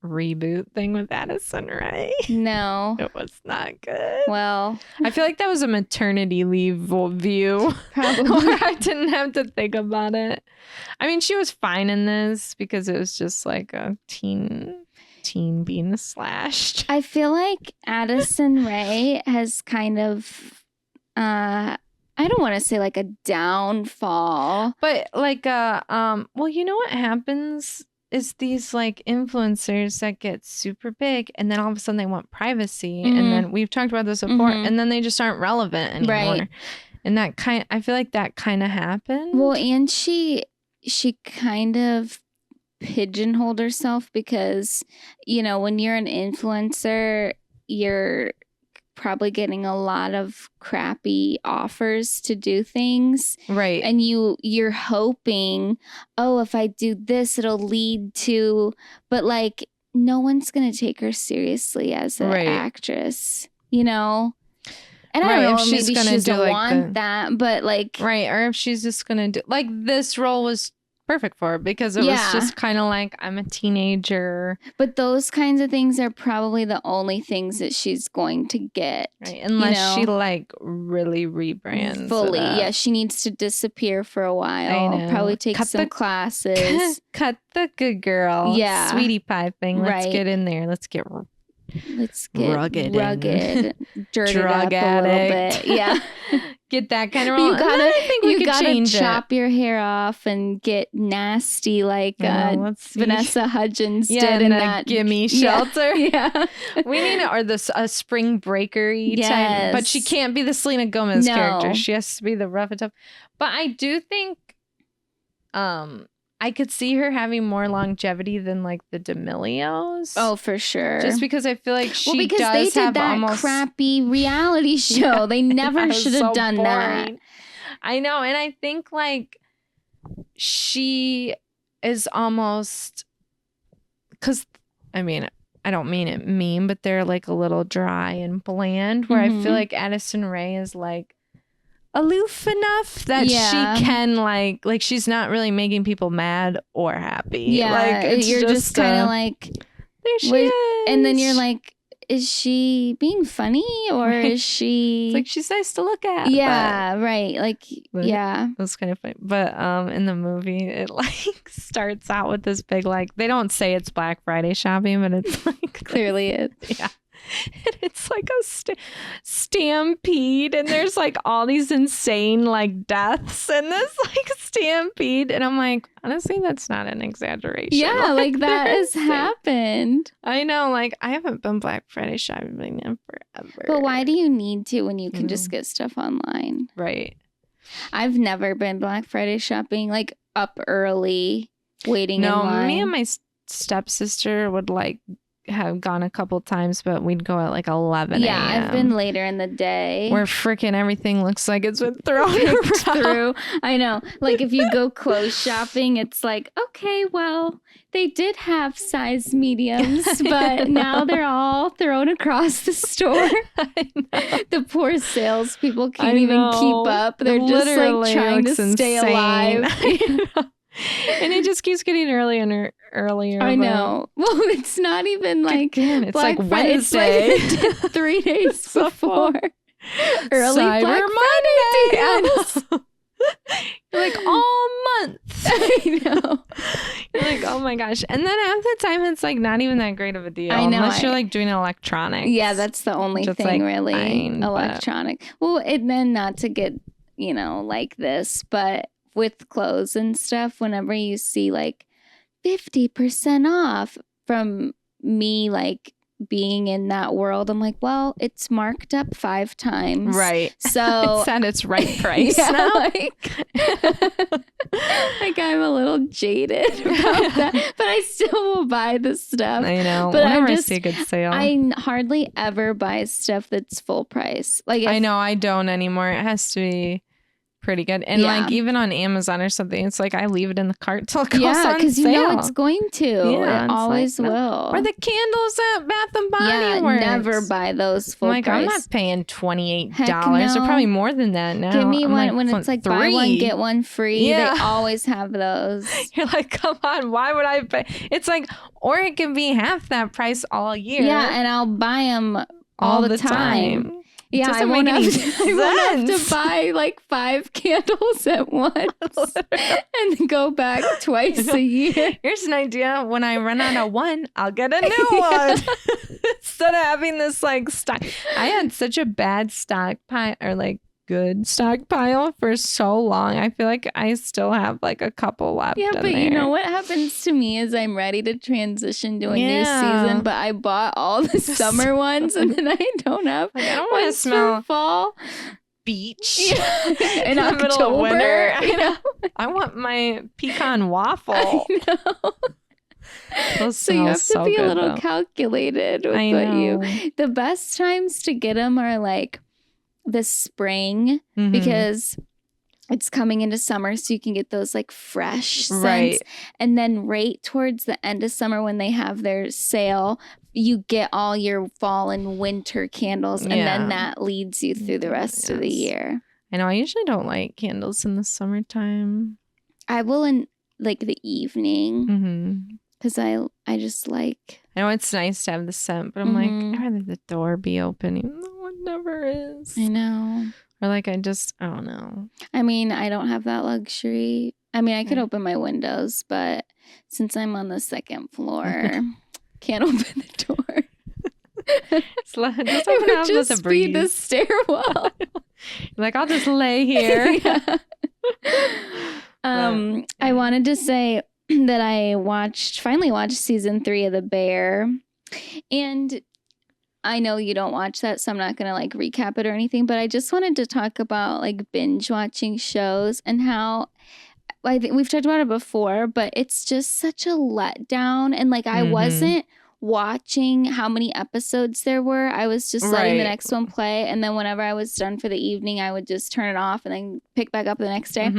reboot thing with Addison Rae. No, it was not good. Well, I feel like that was a maternity leave view, probably. Where I didn't have to think about it. I mean, she was fine in this because it was just like a teen being slashed. I feel like Addison Rae has kind of I don't want to say like a downfall, but like well, you know what happens is these like influencers that get super big, and then all of a sudden they want privacy, and then we've talked about this before, and then they just aren't relevant anymore. Right. And I feel like that kind of happened. Well, and she kind of pigeonholed herself because, you know, when you're an influencer, you're probably getting a lot of crappy offers to do things, right? And you're hoping, oh, if I do this it'll lead to, but like no one's gonna take her seriously as an actress, you know. And I don't know, if maybe she doesn't want that, but like, right, or if she's just gonna do like this role was perfect for her because it was just kind of like, I'm a teenager. But those kinds of things are probably the only things that she's going to get. Right. Unless she like really rebrands fully. Yeah, she needs to disappear for a while. Probably take some classes. Cut the good girl. Yeah. Sweetie pie thing. Let's get in there. Let's get rugged, drug addict a little bit. Yeah. Get that kind of role. You gotta chop your hair off and get nasty like Vanessa Hudgens did in that Gimme Shelter. Yeah. We need a spring breaker-y type. But she can't be the Selena Gomez character. She has to be the rough and tough. But I do think I could see her having more longevity than like the D'Amelios. Oh, for sure. Just because I feel like she because does they did have that almost crappy reality show. They never should have done boring. That. I know, and I think like she is almost, because I mean, I don't mean it mean, but they're like a little dry and bland. Where I feel like Addison Rae is like aloof enough that she can like she's not really making people mad or happy. Yeah, like you're just kind of like, there she is, and then you're like, is she being funny or is she? It's like she's nice to look at. Yeah, right. Like, yeah, it was kind of funny. But in the movie, it like starts out with this big like, they don't say it's Black Friday shopping, but it's like clearly it. Yeah. And it's like a stampede, and there's like all these insane like deaths in this like stampede, and I'm like, honestly, that's not an exaggeration. Yeah, like that has happened. I know, like I haven't been Black Friday shopping in forever. But why do you need to when you can just get stuff online? Right. I've never been Black Friday shopping like up early, waiting in line. Me and my stepsister would like have gone a couple times, but we'd go at like 11 Yeah, I've been later in the day. Where freaking everything looks like it's been thrown through. I know. Like if you go clothes shopping, it's like, okay, well, they did have size mediums, but now they're all thrown across the store. The poor salespeople can't even keep up. They're just like trying to stay alive. And it just keps getting earlier and earlier. I know. Well, it's not even like it's like Wednesday. It's like 3 days before early Cyber Black Monday. You're like all month. I know. You're like, oh my gosh. And then half the time it's like not even that great of a deal. I know. Unless you're like doing electronics. Yeah, that's the only thing like, really. Electronic. Well, and then not to get, like this, but with clothes and stuff, whenever you see like 50% off from me, like, being in that world. I'm like, well, it's marked up 5 times. Right. So it's at its right price now. Like I'm a little jaded about that. But I still will buy the stuff. I know. But whenever I see a good sale. I hardly ever buy stuff that's full price. Like I know, I don't anymore. It has to be pretty good. And like even on Amazon or something, it's like I leave it in the cart till it goes on sale. Because you know it's going to. Yeah, it always like, will. No. Or the candles at Bath and Body Works. Never buy those full price. I'm not paying $28. No. Or probably more than that now. Give me one when it's like 3. Buy one, get one free. Yeah. They always have those. You're like, come on, why would I pay? It's like, or it can be half that price all year. Yeah, and I'll buy them all the time. Yeah, I won't have to buy like 5 candles at once and go back twice a year. Here's an idea. When I run out of one, I'll get a new one. Instead of having this like stock. I had such a bad stockpile or like good stockpile for so long. I feel like I still have like a couple left. Yeah, but you know what happens to me is I'm ready to transition to a new season, but I bought all the summer ones and then I don't have. Like, I don't want to smell fall beach in the middle of winter. I want my pecan waffle. I know. So you have to be a little calculated with the best times to get them are like the spring because it's coming into summer, so you can get those like fresh scents. Right. And then right towards the end of summer when they have their sale, you get all your fall and winter candles, and then that leads you through the rest of the year. I know. I usually don't light candles in the summertime. I will in like the evening because I just like. I know it's nice to have the scent, but I'm like, I'd rather the door be open, even though it never is. I know. Or like I don't know. I mean, I don't have that luxury. I mean, I could open my windows, but since I'm on the 2nd floor, can't open the door. It would just be the stairwell. Like, I'll just lay here. I wanted to say that I finally watched season 3 of The Bear, and I know you don't watch that, so I'm not gonna like recap it or anything, but I just wanted to talk about like binge watching shows and how I think we've talked about it before, but it's just such a letdown. And like I wasn't watching how many episodes there were. I was just letting the next one play, and then whenever I was done for the evening, I would just turn it off and then pick back up the next day.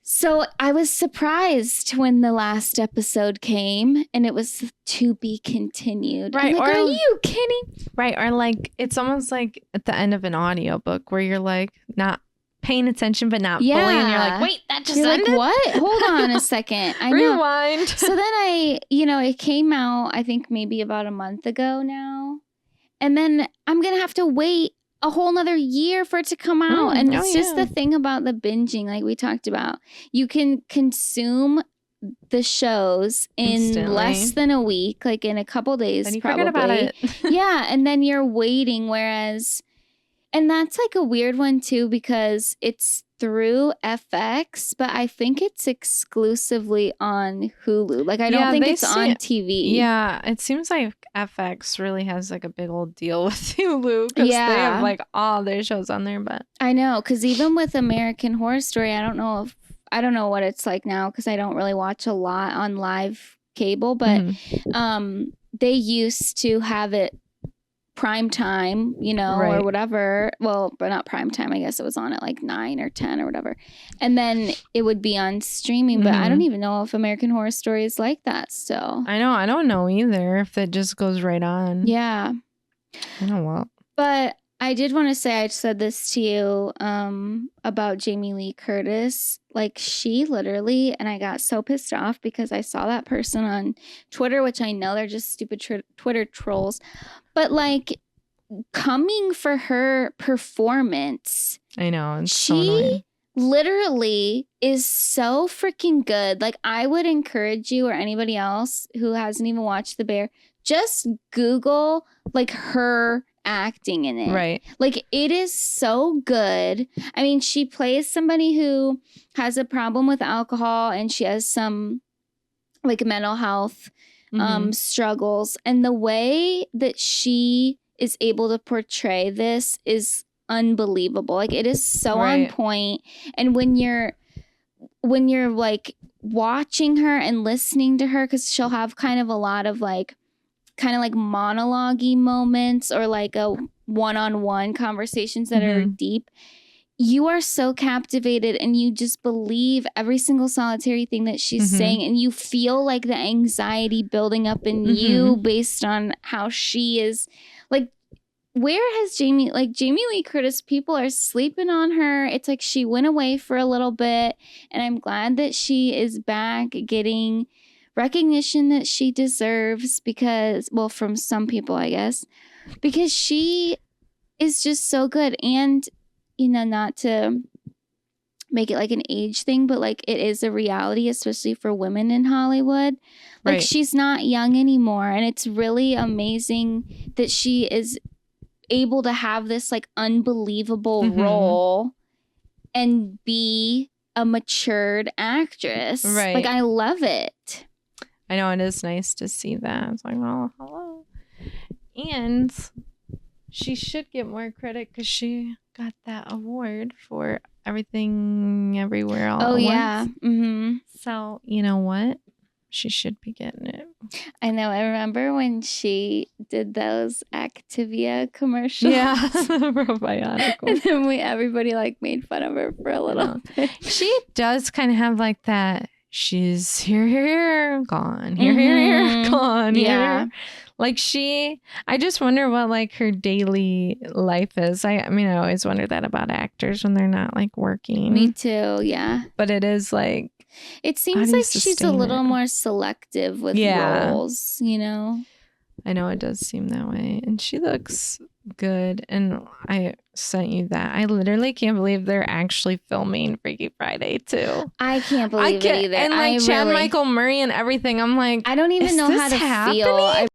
So I was surprised when the last episode came and it was to be continued. Right. Like, are you kidding? Right. Or like, it's almost like at the end of an audiobook where you're like not paying attention, but not fully. And you're like, wait, that just ended? Like, what? Hold on a second. I know. Rewind. So then it came out, I think maybe about a month ago now. And then I'm going to have to wait a whole nother year for it to come out. And it's just the thing about the binging, like we talked about. You can consume the shows in instantly. Less than a week, like in a couple days, and you probably. Forget about it. Yeah, and then you're waiting, whereas, and that's like a weird one too, because it's through FX, but I think it's exclusively on Hulu. Like, I don't think it's on TV. Yeah, it seems like FX really has like a big old deal with Hulu because they have like all their shows on there. But I know, because even with American Horror Story, I don't know what it's like now because I don't really watch a lot on live cable, but they used to have it prime time, or whatever. Well, but not prime time. I guess it was on at like 9 or 10 or whatever. And then it would be on streaming, but I don't even know if American Horror Story is like that still. I know. I don't know either if it just goes right on. Yeah. I know what. But I did want to say, I said this to you about Jamie Lee Curtis. Like, she literally, and I got so pissed off because I saw that person on Twitter, which I know they're just stupid Twitter trolls. But like, coming for her performance. I know. It's she literally is so freaking good. Like, I would encourage you or anybody else who hasn't even watched The Bear, just Google like her acting in it. Right. Like, it is so good. I mean, she plays somebody who has a problem with alcohol, and she has some like mental health struggles. And the way that she is able to portray this is unbelievable. Like it is so on point. And when you're like watching her and listening to her, because she'll have kind of a lot of like monologue-y moments or like a one-on-one conversations that are deep. You are so captivated and you just believe every single solitary thing that she's saying, and you feel like the anxiety building up in you based on how she is. Like, where has Jamie Lee Curtis, people are sleeping on her. It's like she went away for a little bit, and I'm glad that she is back getting recognition that she deserves because, well, from some people, I guess, because she is just so good. And you know, not to make it like an age thing, but like it is a reality, especially for women in Hollywood. Like she's not young anymore. And it's really amazing that she is able to have this like unbelievable role and be a matured actress. Right. Like I love it. I know, it is nice to see that. It's like, oh, hello. And she should get more credit because she got that award for Everything Everywhere All at Once. Yeah. So, you know what? She should be getting it. I know. I remember when she did those Activia commercials. Yeah, probiotic. And then everybody like made fun of her for a little bit. She does kind of have like that. She's here, gone, here, gone, yeah. Here. Like I just wonder what like her daily life is. I mean, I always wonder that about actors when they're not like working. Me too, yeah. But it is like, it seems like she's a little more selective with roles, you know? I know it does seem that way. And she looks good. And I sent you that. I literally can't believe they're actually filming Freaky Friday too. I can't believe it either. And like Chad Michael Murray and everything. I'm like, I don't even know how to feel.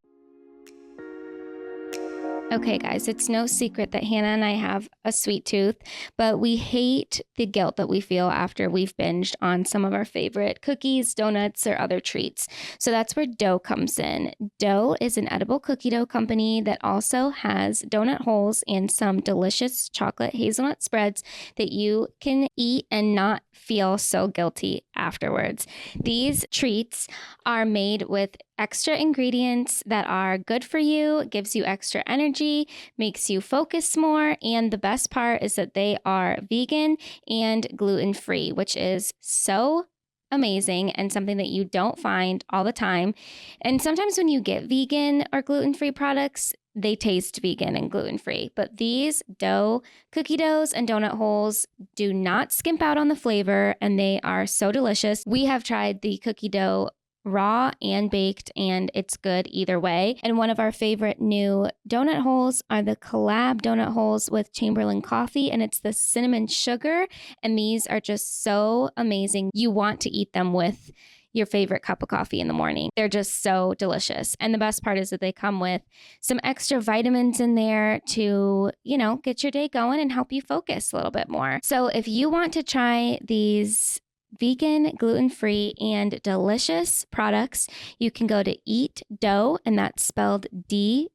Okay, guys, it's no secret that Hannah and I have a sweet tooth, but we hate the guilt that we feel after we've binged on some of our favorite cookies, donuts, or other treats. So that's where dough comes in. Dough is an edible cookie dough company that also has donut holes and some delicious chocolate hazelnut spreads that you can eat and not feel so guilty afterwards. These treats are made with extra ingredients that are good for you, gives you extra energy, makes you focus more, and the best part is that they are vegan and gluten-free, which is so amazing and something that you don't find all the time. And sometimes when you get vegan or gluten-free products, they taste vegan and gluten-free. But these dough, cookie doughs, and donut holes do not skimp out on the flavor, and they are so delicious. We have tried the cookie dough raw and baked, and it's good either way. And one of our favorite new donut holes are the collab donut holes with Chamberlain coffee, and it's the cinnamon sugar. And these are just so amazing. You want to eat them with your favorite cup of coffee in the morning. They're just so delicious. And the best part is that they come with some extra vitamins in there to, you know, get your day going and help you focus a little bit more. So if you want to try these vegan, gluten-free, and delicious products, you can go to Eat Dough, and that's spelled DEUX.com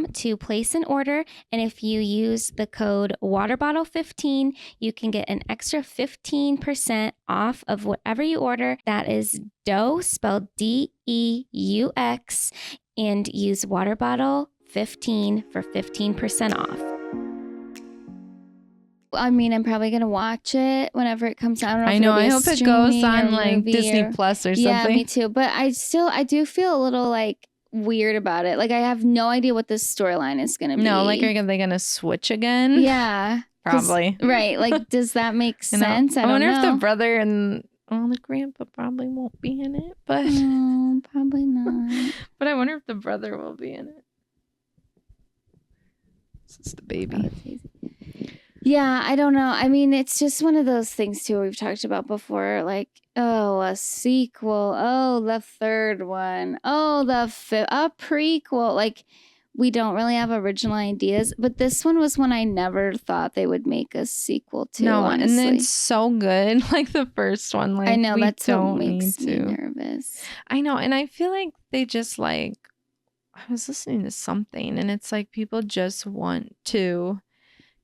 to place an order. And if you use the code WaterBottle15, you can get an extra 15% off of whatever you order. That is dough, spelled DEUX, and use WaterBottle15 for 15% off. I mean, I'm probably going to watch it whenever it comes out. I hope it goes on like Disney Plus or something. Yeah, me too. But I do feel a little like weird about it. Like I have no idea what this storyline is going to be. No, like are they going to switch again? Yeah. Probably. Right. Like, does that make sense? I wonder if the brother and the grandpa probably won't be in it. But no, probably not. But I wonder if the brother will be in it. This is the baby. Yeah, I don't know. I mean, it's just one of those things, too, we've talked about before. Like, oh, a sequel. Oh, the third one. Oh, a prequel. Like, we don't really have original ideas. But this one was one I never thought they would make a sequel to. No, honestly. And it's so good. Like the first one. Like, I know, that's what makes me nervous. I know. And I feel like they just like, I was listening to something and it's like people just want to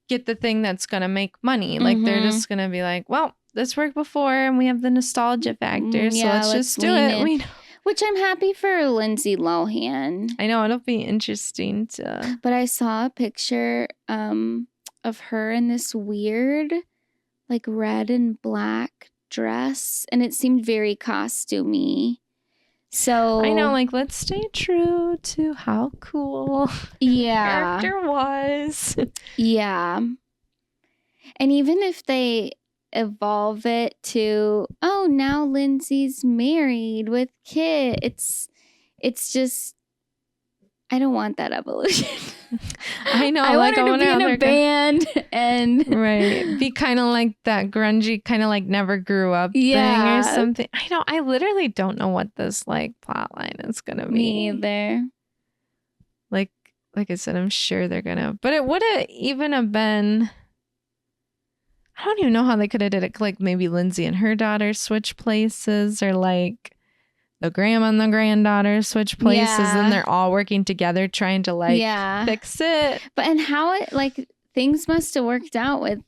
get the thing that's going to make money. Like they're just going to be like, well, this worked before and we have the nostalgia factor. So let's just do it. Which I'm happy for Lindsay Lohan. I know, it'll be interesting to. But I saw a picture of her in this weird, like red and black dress, and it seemed very costumey. So I know, like let's stay true to how cool character was. Yeah. And even if they evolve it to, oh, now Lindsay's married with kids, it's just, I don't want that evolution. I know. I want her to be in a band and right, be kind of like that grungy, kind of like never grew up thing or something. I know. I literally don't know what this like plot line is gonna be. Me either. Like I said, I'm sure they're gonna, but it would have even have been. I don't even know how they could have did it. Like maybe Lindsay and her daughter switch places, or like the grandma and the granddaughter switch places, and they're all working together trying to like fix it. But and how it like things must have worked out with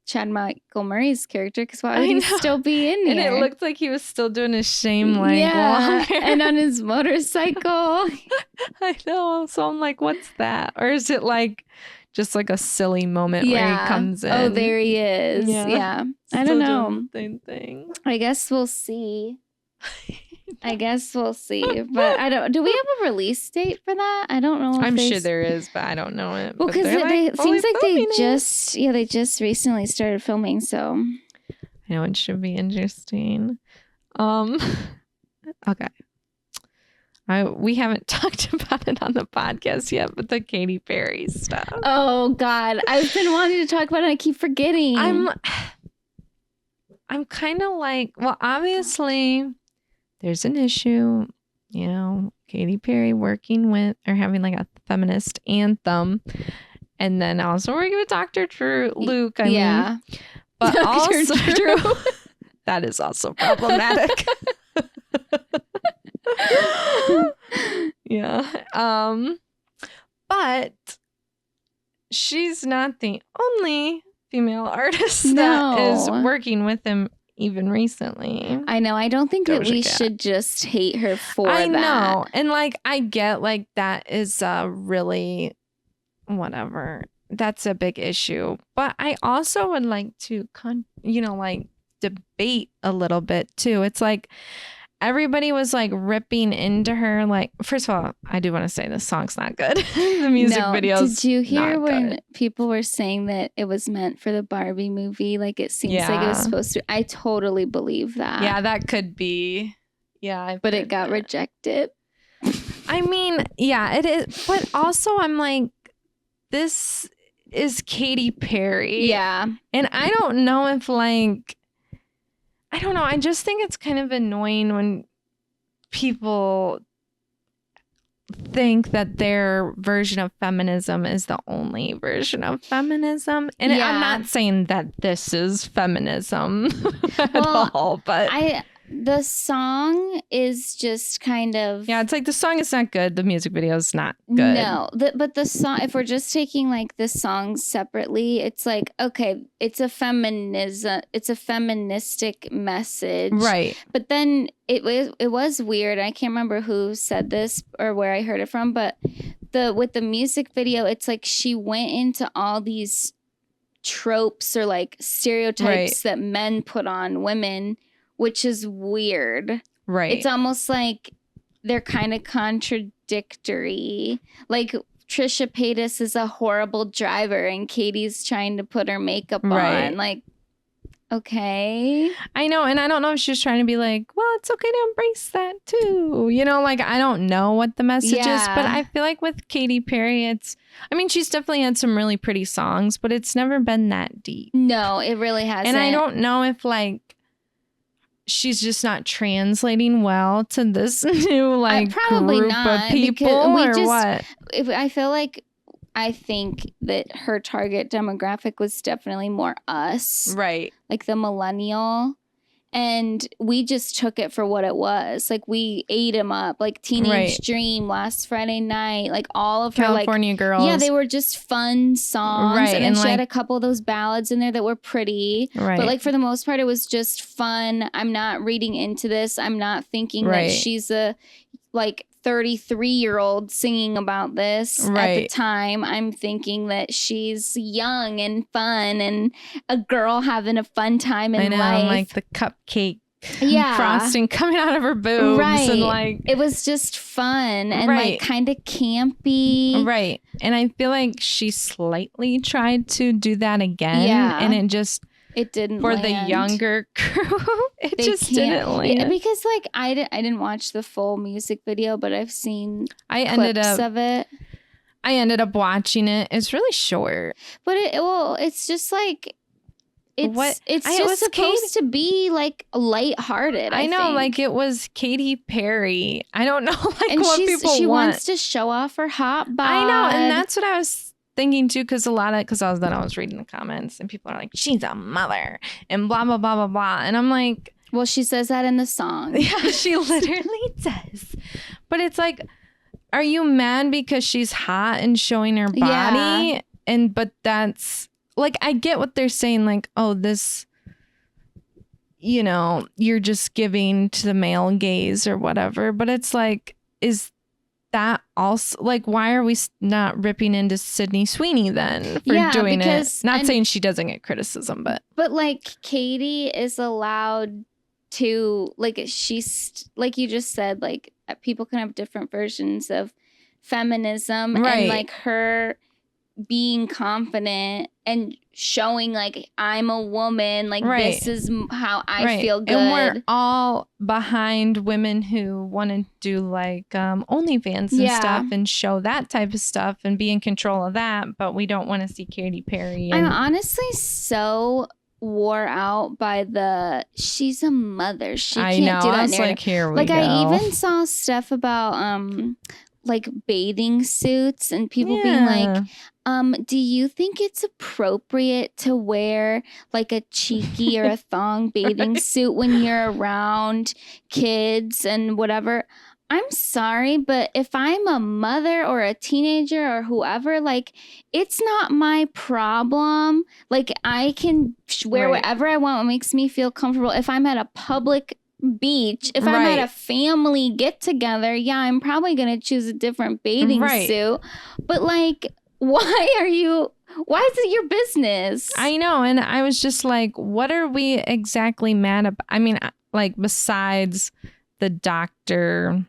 Chad Michael Murray's character, because why would he still be in there? And it looked like he was still doing his shame like longer. And on his motorcycle. I know. So I'm like, what's that? Or is it like just like a silly moment where he comes in? Oh, there he is. Yeah. I don't know. Same thing. I guess we'll see. But I don't. Do we have a release date for that? I don't know. I'm sure there is, but I don't know it. Well, because it seems like they just recently started filming. So I know it should be interesting. Okay. We haven't talked about it on the podcast yet, but the Katy Perry stuff. Oh God, I've been wanting to talk about it. I keep forgetting. I'm kind of like, well, obviously there's an issue, you know, Katy Perry working with or having like a feminist anthem, and then also working with Dr. Luke. I mean, but Dr. also Drew. That is also problematic. But she's not the only female artist that is working with him even recently. I know. I don't think that we should just hate her for that. I know. And like, I get like that is really whatever. That's a big issue. But I also would like to, like debate a little bit too. It's like, everybody was like ripping into her. Like, first of all, I do want to say this song's not good. The music videos. Did you hear when people were saying that it was meant for the Barbie movie? Like it seems like it was supposed to. I totally believe that. Yeah, that could be. Yeah, but it got rejected. I mean, yeah, it is. But also, I'm like, this is Katy Perry. Yeah, and I don't know if like. I don't know. I just think it's kind of annoying when people think that their version of feminism is the only version of feminism. And I'm not saying that this is feminism at all, but the song is just kind of... Yeah, it's like the song is not good. The music video is not good. No, but the song, if we're just taking like the songs separately, it's like, okay, it's a feministic message. Right. But then it was weird. I can't remember who said this or where I heard it from, but with the music video, it's like she went into all these tropes or like stereotypes that men put on women, which is weird. Right. It's almost like they're kind of contradictory. Like Trisha Paytas is a horrible driver and Katie's trying to put her makeup on. Like, okay. I know. And I don't know if she's trying to be like, well, it's okay to embrace that too. You know, like, I don't know what the message is, but I feel like with Katy Perry, she's definitely had some really pretty songs, but it's never been that deep. No, it really hasn't. And I don't know if like, she's just not translating well to this new like probably group not, of people or what? I think that her target demographic was definitely more us. Right. Like the millennial. And we just took it for what it was. Like, we ate him up. Like, Teenage Dream, Last Friday Night. Like, all of her, California Girls. Yeah, they were just fun songs. Right. And then she had a couple of those ballads in there that were pretty. Right. But, like, for the most part, it was just fun. I'm not reading into this. I'm not thinking that she's a, like, 33-year-old singing about this at the time. I'm thinking that she's young and fun and a girl having a fun time in life. And like the cupcake frosting coming out of her boobs. Right. And like it was just fun and like kind of campy. Right. And I feel like she slightly tried to do that again. Yeah. And it didn't for land. The younger crew. They just didn't land. Yeah, because like I didn't watch the full music video, but I've seen clips of it. I ended up watching it. It's really short, but it's just like it's just supposed to be like lighthearted. I know, like it was Katy Perry. I don't know, like and what people want. She wants to show off her hot bod. I know, and that's what I was thinking too, because I was reading the comments and people are like, she's a mother and blah blah blah blah blah, and I'm like, well, she says that in the song. Yeah, she literally does. But it's like, are you mad because she's hot and showing her body? Yeah. But that's like, I get what they're saying, like, oh, this, you're just giving to the male gaze or whatever, but it's like, is that also like, why are we not ripping into Sydney Sweeney then for doing it? Not saying she doesn't get criticism, but like Katie is allowed to, like, she's like you just said, like people can have different versions of feminism, and like her being confident and showing like, I'm a woman, like this is how I feel good. And we're all behind women who want to do like OnlyFans and stuff and show that type of stuff and be in control of that, but we don't want to see Katy Perry. I'm honestly so wore out by she's a mother. She can't do that. I was like, here we go. I even saw stuff about like bathing suits and people being like, do you think it's appropriate to wear like a cheeky or a thong bathing suit when you're around kids and whatever? I'm sorry, but if I'm a mother or a teenager or whoever, like, it's not my problem. Like, I can wear whatever I want, what makes me feel comfortable. If I'm at a public beach, if I'm at a family get together, I'm probably going to choose a different bathing suit. But like, why is it your business? I know. And I was just like, what are we exactly mad about? I mean, like, besides the Dr.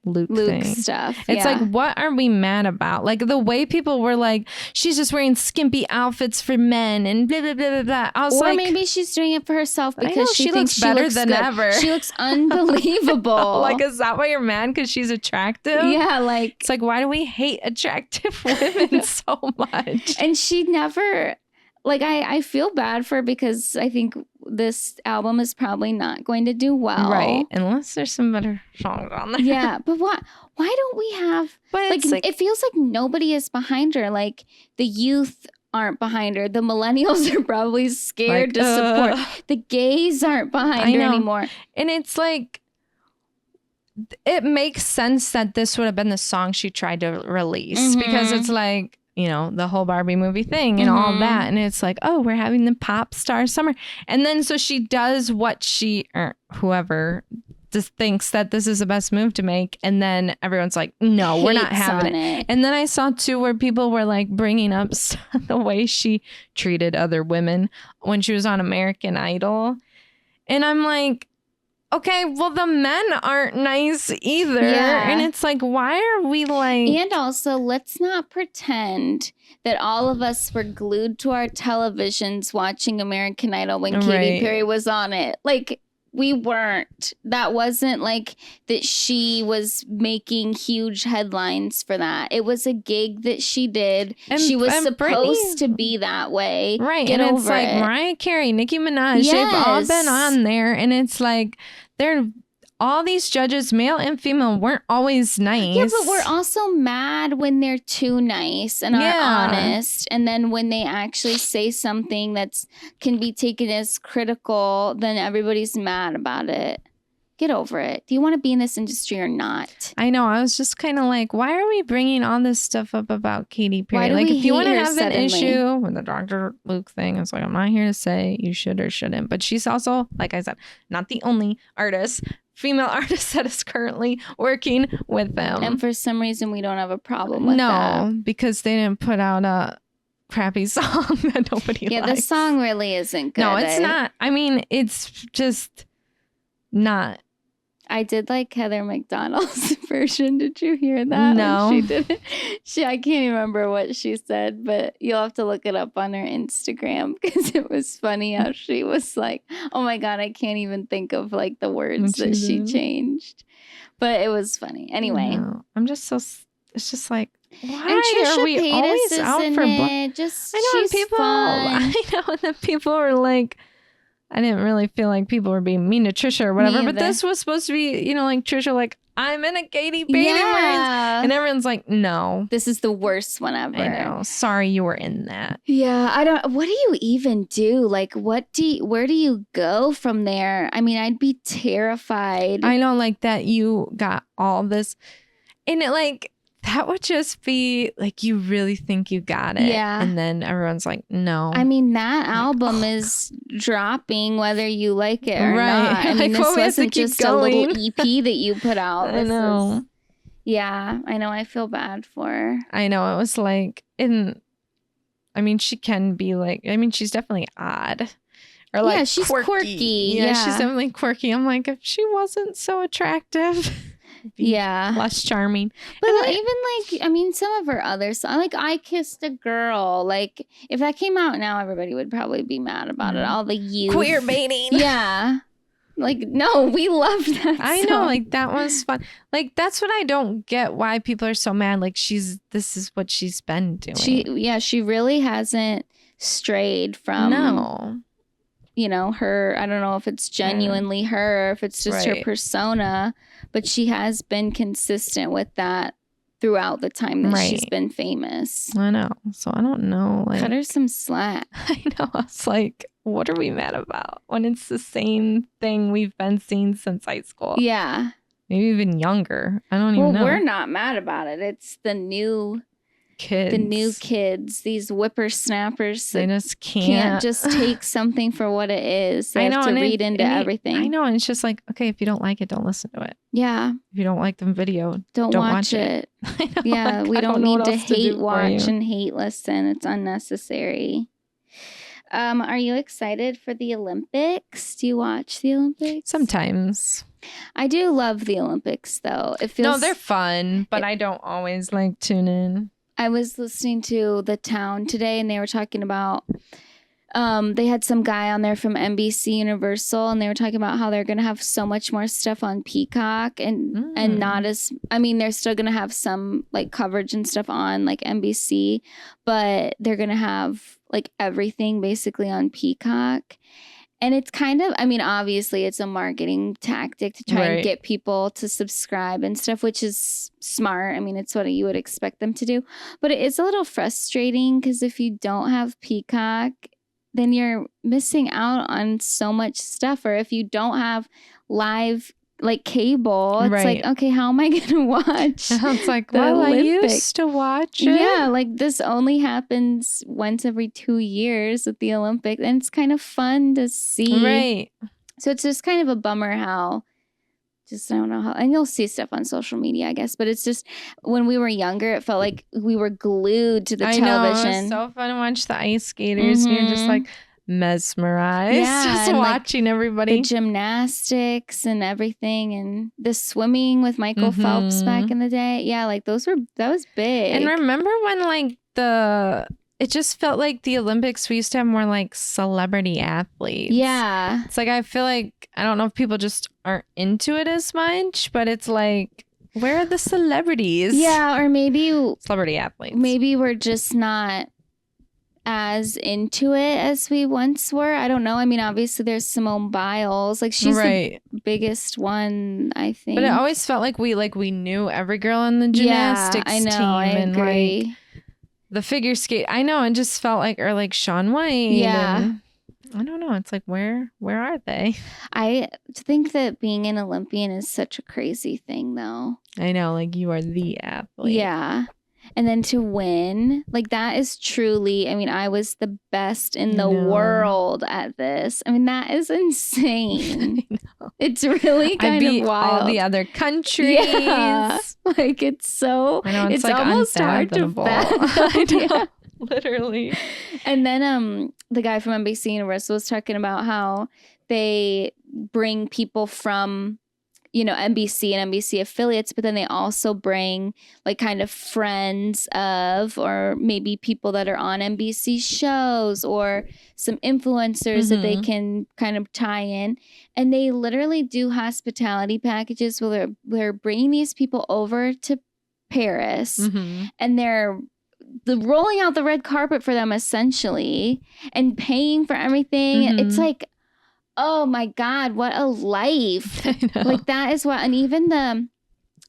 Luke thing. Stuff. It's like, what are we mad about? Like the way people were like, she's just wearing skimpy outfits for men and blah blah blah blah blah. I was or maybe she's doing it for herself because she thinks looks better than good. ever. She looks unbelievable. Like, is that why you're mad? Because she's attractive? Yeah, like it's like, why do we hate attractive women so much? And she never. Like, I feel bad for her because I think this album is probably not going to do well. Right. Unless there's some better songs on there. Yeah. But why don't we have... But like, it feels like nobody is behind her. Like, the youth aren't behind her. The millennials are probably scared to support. The gays aren't behind her anymore. And it's like... It makes sense that this would have been the song she tried to release. Because it's like... the whole Barbie movie thing and all that. And it's like, oh, we're having the pop star summer. And then so she does what whoever just thinks that this is the best move to make. And then everyone's like, no, we're not having it. And then I saw too where people were like bringing up the way she treated other women when she was on American Idol. And I'm like, okay, well, the men aren't nice either. Yeah. And it's like, why are we like... And also, let's not pretend that all of us were glued to our televisions watching American Idol when Katy Perry was on it. Like, We weren't. That wasn't like that she was making huge headlines for that. It was a gig that she did. She was supposed to be that way. Right. Get and over it's like it. Mariah Carey, Nicki Minaj, they've all been on there. And it's like all these judges, male and female, weren't always nice. Yeah, but we're also mad when they're too nice and are honest. And then when they actually say something that's can be taken as critical, then everybody's mad about it. Get over it. Do you want to be in this industry or not? I know. I was just kind of like, why are we bringing all this stuff up about Katy Perry? Like, if you want to have an issue with the Dr. Luke thing, it's like, I'm not here to say you should or shouldn't. But she's also, like I said, not the only female artist that is currently working with them. And for some reason, we don't have a problem with that. No, because they didn't put out a crappy song that nobody likes. Yeah, the song really isn't good. No, it's not. I mean, it's just not. I did like Heather McDonald's version. Did you hear that? No. She did. I can't even remember what she said, but you'll have to look it up on her Instagram because it was funny how she was like, oh my God, I can't even think of like the words that she changed. But it was funny. Anyway. I'm just so, it's just like, why and Trisha are we Paytas always is out in for it. Just, I know, she's people, fun. I know, and then people were like, I didn't really feel like people were being mean to Trisha or whatever, but this was supposed to be, you know, like Trisha, like, I'm in a Katy Perry and everyone's like, no. This is the worst one ever. I know. Sorry you were in that. Yeah, what do you even do? Like, where do you go from there? I mean, I'd be terrified. I know, like, that you got all this. And it, like, that would just be like, you really think you got it. Yeah. And then everyone's like, no. I mean, that album is dropping whether you like it or not. I mean, this wasn't just a little EP that you put out. I know. Yeah, I know. I feel bad for her. I know. It was like, I mean, she can be like, I mean, she's definitely odd. Or like, yeah, she's quirky. Yeah, she's definitely quirky. I'm like, if she wasn't so attractive. Less charming. But even like, I mean, some of her other songs, like I Kissed a Girl, like if that came out now, everybody would probably be mad about it. All the youth. Queer baiting. Yeah. Like, no, we loved that I song. know, like that was fun. Like, that's what I don't get why people are so mad. Like, this is what she's been doing. She really hasn't strayed from you know, her, I don't know if it's genuinely her, or if it's just her persona, but she has been consistent with that throughout the time that she's been famous. I know. So I don't know. Like, cut her some slack. I know. It's like, what are we mad about when it's the same thing we've been seeing since high school? Yeah. Maybe even younger. I don't even know. Well, we're not mad about it. It's the new kids, these whippersnappers. They just can't just take something for what it is. They have to read into everything. I know. And it's just like, okay, if you don't like it, don't listen to it. Yeah. If you don't like the video, don't watch it. I know, yeah. like, we don't need to hate watch and hate listen. It's unnecessary. Are you excited for the Olympics? Do you watch the Olympics? Sometimes. I do love the Olympics, though. It feels... No, they're fun, but I don't always like tune in. I was listening to The Town today, and they were talking about, they had some guy on there from NBC Universal, and they were talking about how they're going to have so much more stuff on Peacock and not as, I mean, they're still going to have some like coverage and stuff on like NBC, but they're going to have like everything basically on Peacock. And it's kind of, I mean, obviously it's a marketing tactic to try and get people to subscribe and stuff, which is smart. I mean, it's what you would expect them to do. But it is a little frustrating because if you don't have Peacock, then you're missing out on so much stuff. Or if you don't have live like cable, it's like, okay, how am I going to watch? It's like, well, I used to watch it. Yeah, like this only happens once every 2 years with the Olympics, and it's kind of fun to see. Right. So it's just kind of a bummer how, just I don't know how, and you'll see stuff on social media, I guess, but it's just when we were younger, it felt like we were glued to the television. Know, it was so fun to watch the ice skaters. You're just like mesmerized, just watching everybody. The gymnastics and everything, and the swimming with Michael Phelps back in the day. Yeah, like that was big. And remember when like it just felt like the Olympics, we used to have more like celebrity athletes. Yeah. It's like, I feel like, I don't know if people just aren't into it as much, but it's like, where are the celebrities? Yeah, or maybe celebrity athletes. Maybe we're just not as into it as we once were. I don't know. I mean, obviously there's Simone Biles. Like she's the biggest one, I think. But it always felt like we knew every girl on the gymnastics team. I agree. Like the figure skate. I know, and just felt like, or like Shaun White. Yeah. And I don't know. It's like, where are they? I think that being an Olympian is such a crazy thing, though. I know, like you are the athlete. Yeah. And then to win, like that is truly, I mean, I was the best in the world at this. I mean, that is insane. It's really kind of wild. All the other countries. Yeah. Like it's so, I know, it's like almost hard to fathom. I know, literally. And then the guy from NBC Universal was talking about how they bring people from, you know, NBC and NBC affiliates, but then they also bring like kind of friends of, or maybe people that are on NBC shows or some influencers that they can kind of tie in. And they literally do hospitality packages where they're bringing these people over to Paris and they're rolling out the red carpet for them essentially and paying for everything. It's like, oh my God, what a life. Like that is what, and even the,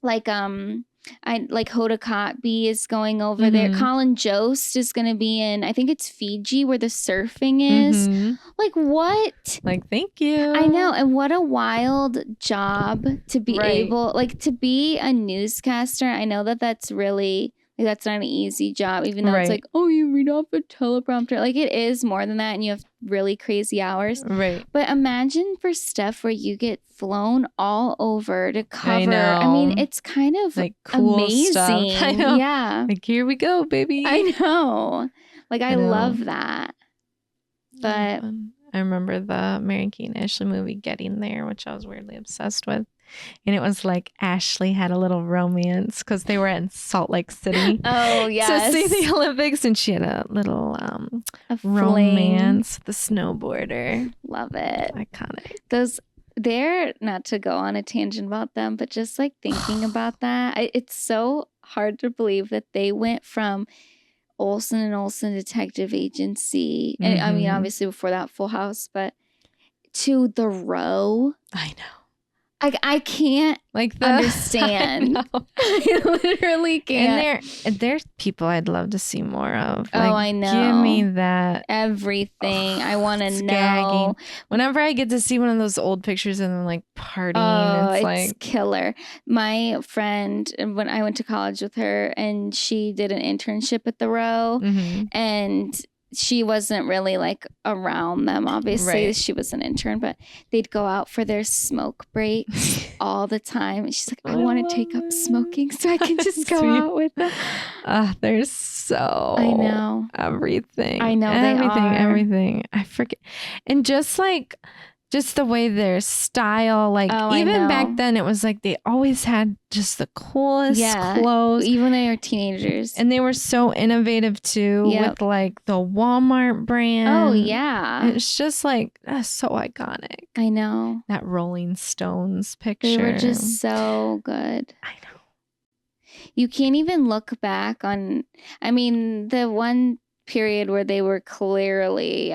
like, Hoda Kotb is going over there. Colin Jost is going to be in, I think it's Fiji where the surfing is. Like what? Like, thank you. I know. And what a wild job to be able, like to be a newscaster. I know that that's really, like, that's not an easy job, even though it's like, oh, you read off a teleprompter. Like it is more than that, and you have really crazy hours. Right. But imagine for stuff where you get flown all over to cover. I mean, it's kind of like cool amazing. Stuff. I know. Yeah. Like here we go, baby. I know. Like I love that. But I remember the Mary-Kate and Ashley movie Getting There, which I was weirdly obsessed with. And it was like Ashley had a little romance because they were in Salt Lake City. Oh, yes. To see the Olympics. And she had a little romance with the snowboarder. Love it. Iconic. They're, not to go on a tangent about them, but just like thinking about that, it's so hard to believe that they went from Olsen and Olsen Detective Agency. And I mean, obviously before that, Full House, but to the Row. I know. I can't understand. I literally can't. And there's people I'd love to see more of. Like, I know. Give me that. Everything. I want to know. Whenever I get to see one of those old pictures and them like partying, it's like killer. My friend, when I went to college with her, and she did an internship at the Row, and she wasn't really like around them, obviously. She was an intern, but they'd go out for their smoke breaks all the time. And she's like, I want to take up smoking so I can just go out with them. There's so I know everything. I know everything. I forget. And just the way their style, like even back then, it was like they always had just the coolest clothes. Even when they were teenagers. And they were so innovative too with like the Walmart brand. Oh, yeah. It's just like, that's so iconic. I know. That Rolling Stones picture. They were just so good. I know. You can't even look back on, I mean, the one period where they were clearly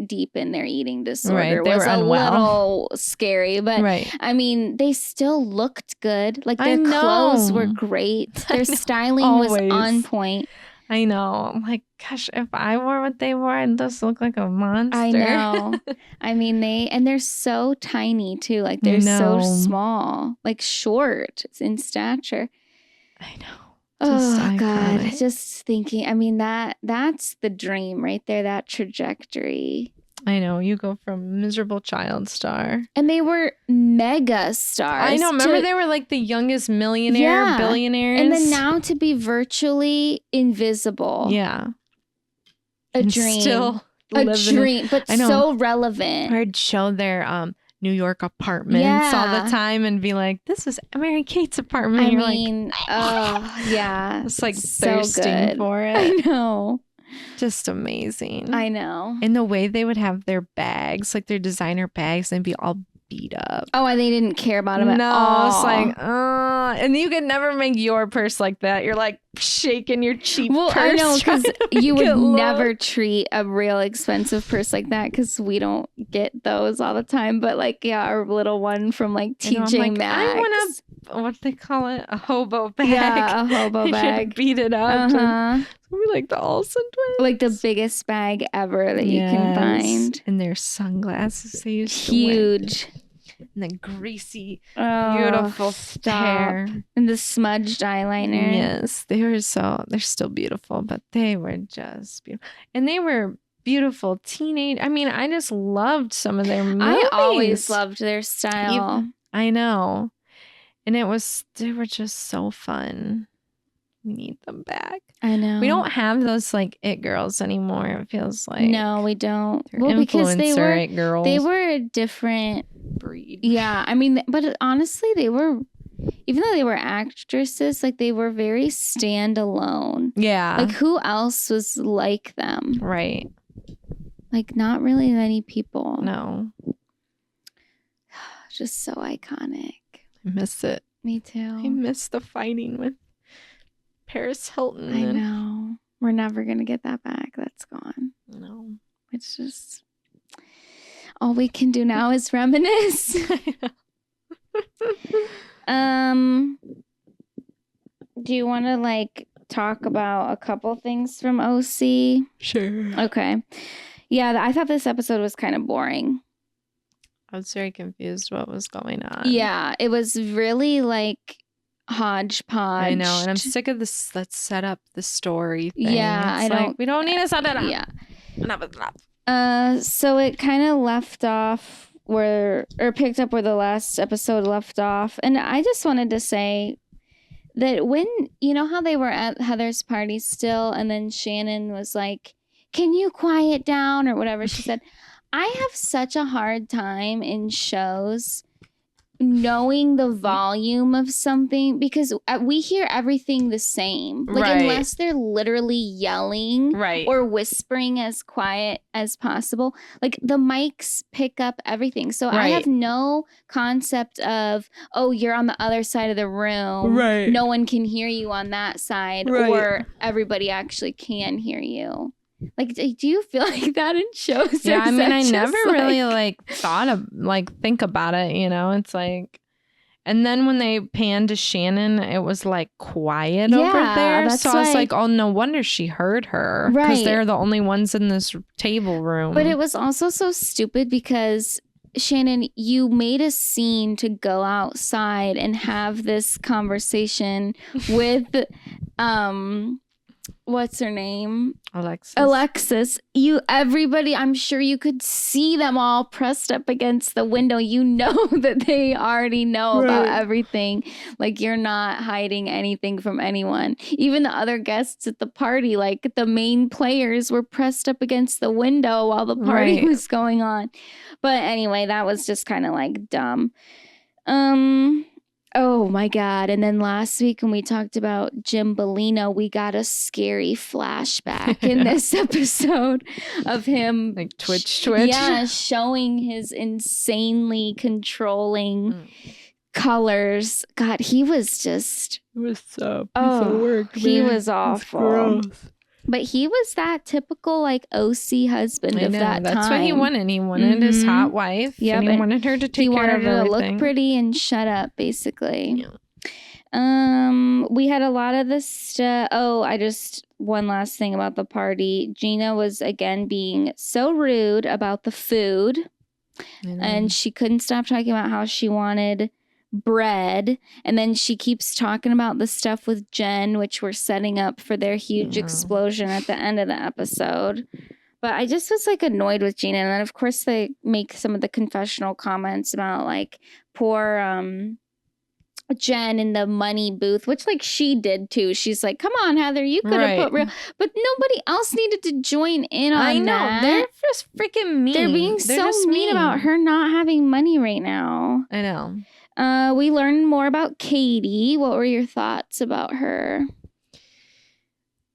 deep in their eating disorder was a little scary, but I mean, they still looked good. Like their clothes were great. Their styling was on point. I know. I'm like, gosh, if I wore what they wore, I'd just look like a monster. I know. I mean, they're so tiny too. Like they're so small, like short in stature. I know. Oh God, just thinking, I mean, that's the dream right there, that trajectory. I know, you go from miserable child star. And they were mega stars. I know, remember they were like the youngest billionaires. And then now to be virtually invisible. Yeah. A dream. Still a dream, but so relevant. I'd show their New York apartments all the time and be like, this is Mary-Kate's apartment. I mean, oh, yeah. It's like so thirsting good for it. I know. Just amazing. I know. And the way they would have their bags, like their designer bags, and be all beat up. Oh, and they didn't care about them at all. No, it's like, and you could never make your purse like that. You're like shaking your cheap purse. I know, because you would never treat a real expensive purse like that, because we don't get those all the time. But like, yeah, our little one from like TJ Maxx. I want what do they call it? A hobo bag. Yeah, a hobo bag. Beat it up. It's gonna be like the Olsen twins. Like the biggest bag ever that you can find. And their sunglasses they used to huge. wear. And the greasy, beautiful hair. And the smudged eyeliner. Yes, they're still beautiful, but they were just beautiful. And they were beautiful teenage. I mean, I just loved some of their movies. I always loved their style. I know. And they were just so fun. We need them back. I know. We don't have those like it girls anymore. It feels like no, we don't. Well, because they were it girls. They were a different breed. Yeah, I mean, but honestly, they were, even though they were actresses, like they were very standalone. Yeah. Like who else was like them? Right. Like not really many people. No. Just so iconic. I miss it. Me too. I miss the fighting with Paris Hilton. I know. We're never going to get that back. That's gone. No. It's just all we can do now is reminisce. Do you want to like talk about a couple things from OC? Sure. Okay. Yeah, I thought this episode was kind of boring. I was very confused what was going on. Yeah, it was really like hodgepodge. I know, and I'm sick of this. Let's set up the story thing. Yeah, we don't need to set it up. Yeah. Enough. So it kind of left off picked up where the last episode left off. And I just wanted to say that when, you know how they were at Heather's party still, and then Shannon was like, can you quiet down or whatever she said. I have such a hard time in shows knowing the volume of something, because we hear everything the same. Like, right. Unless they're literally yelling right. or whispering as quiet as possible. Like, the mics pick up everything. So right. I have no concept of, oh, you're on the other side of the room. Right. No one can hear you on that side. Right. Or everybody actually can hear you. Like, do you feel like that in shows? Yeah, I mean, I never really think about it, you know? It's like, and then when they panned to Shannon, it was like quiet over there. So I was like, oh, no wonder she heard her. Right. Because they're the only ones in this table room. But it was also so stupid because, Shannon, you made a scene to go outside and have this conversation with, what's her name? Alexis. Everybody, I'm sure you could see them all pressed up against the window. You know that they already know about everything. Like, you're not hiding anything from anyone. Even the other guests at the party, like the main players, were pressed up against the window while the party was going on. But anyway, that was just kind of like dumb. Oh my God. And then last week when we talked about Jim Bellino, we got a scary flashback in this episode of him. Like Twitch. Yeah, showing his insanely controlling colors. God, he was just... It was a piece of work, man. He was awful. But he was that typical, like, OC husband of that time. That's what he wanted. He wanted his hot wife. Yep, and he wanted her to take care of everything. He wanted her to look pretty and shut up, basically. Yeah. We had a lot of this stuff. One last thing about the party. Gina was, again, being so rude about the food. And she couldn't stop talking about how she wanted bread, and then she keeps talking about the stuff with Jenn, which we're setting up for their huge explosion at the end of the episode. But I just was like annoyed with Gina, and then of course they make some of the confessional comments about like poor Jenn in the money booth, which like she did too. She's like, come on, Heather, you could have put real, but nobody else needed to join in on that. I know, they're just freaking mean. They're being so mean about her not having money right now. I know. We learned more about Katie. What were your thoughts about her?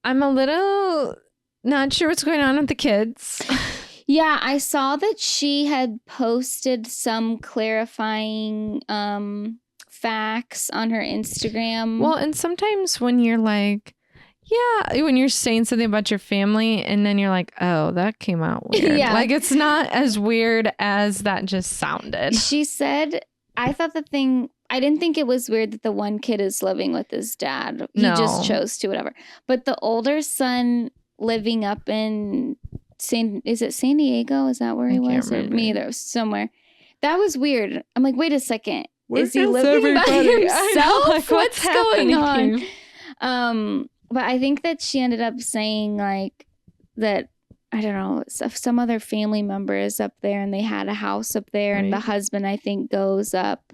I'm a little not sure what's going on with the kids. Yeah, I saw that she had posted some clarifying facts on her Instagram. Well, and sometimes when you're like, yeah, when you're saying something about your family and then you're like, oh, that came out weird. Yeah. Like, it's not as weird as that just sounded. She said, I didn't think it was weird that the one kid is living with his dad. He just chose to, whatever. But the older son living up in is it San Diego? Is that where he was? Or me either. Somewhere. That was weird. I'm like, wait a second. Is he living by himself? Like, what's going on? Here? But I think that she ended up saying like that, I don't know, some other family member is up there and they had a house up there, right. And the husband, I think, goes up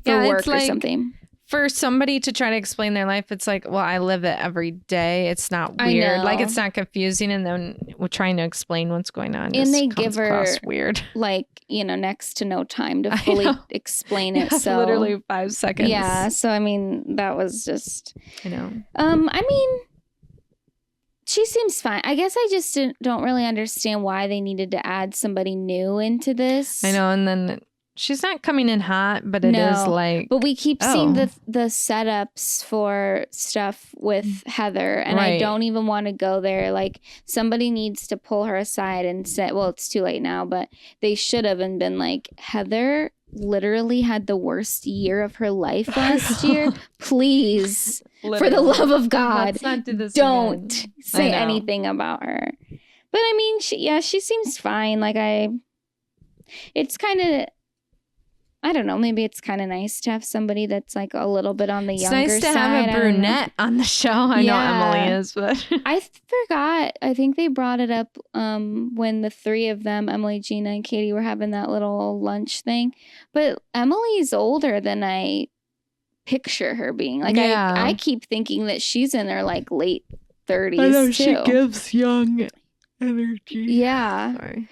for work or something. For somebody to try to explain their life, it's like, well, I live it every day. It's not weird. Like, it's not confusing. And then we're trying to explain what's going on. And they give her weird, like, next to no time to fully explain it. So literally 5 seconds. Yeah. So, I mean, that was just, I know. I mean, she seems fine. I guess I just don't really understand why they needed to add somebody new into this. I know. And then she's not coming in hot, but it is like... But we keep seeing the setups for stuff with Heather, and right. I don't even want to go there. Like, somebody needs to pull her aside and say, well, it's too late now, but they should have and been like, Heather literally had the worst year of her life last year. Please, for the love of God, let's not do this don't again. say anything about her. But I mean, she seems fine. Like, it's kind of... I don't know. Maybe it's kind of nice to have somebody that's like a little bit on the younger side. It's nice to have a brunette on the show. I know Emily is, but I forgot. I think they brought it up when the three of them, Emily, Gina, and Katie, were having that little lunch thing. But Emily's older than I picture her being. Like, I keep thinking that she's in her like late 30s. I know, too. She gives young energy. Yeah. Sorry.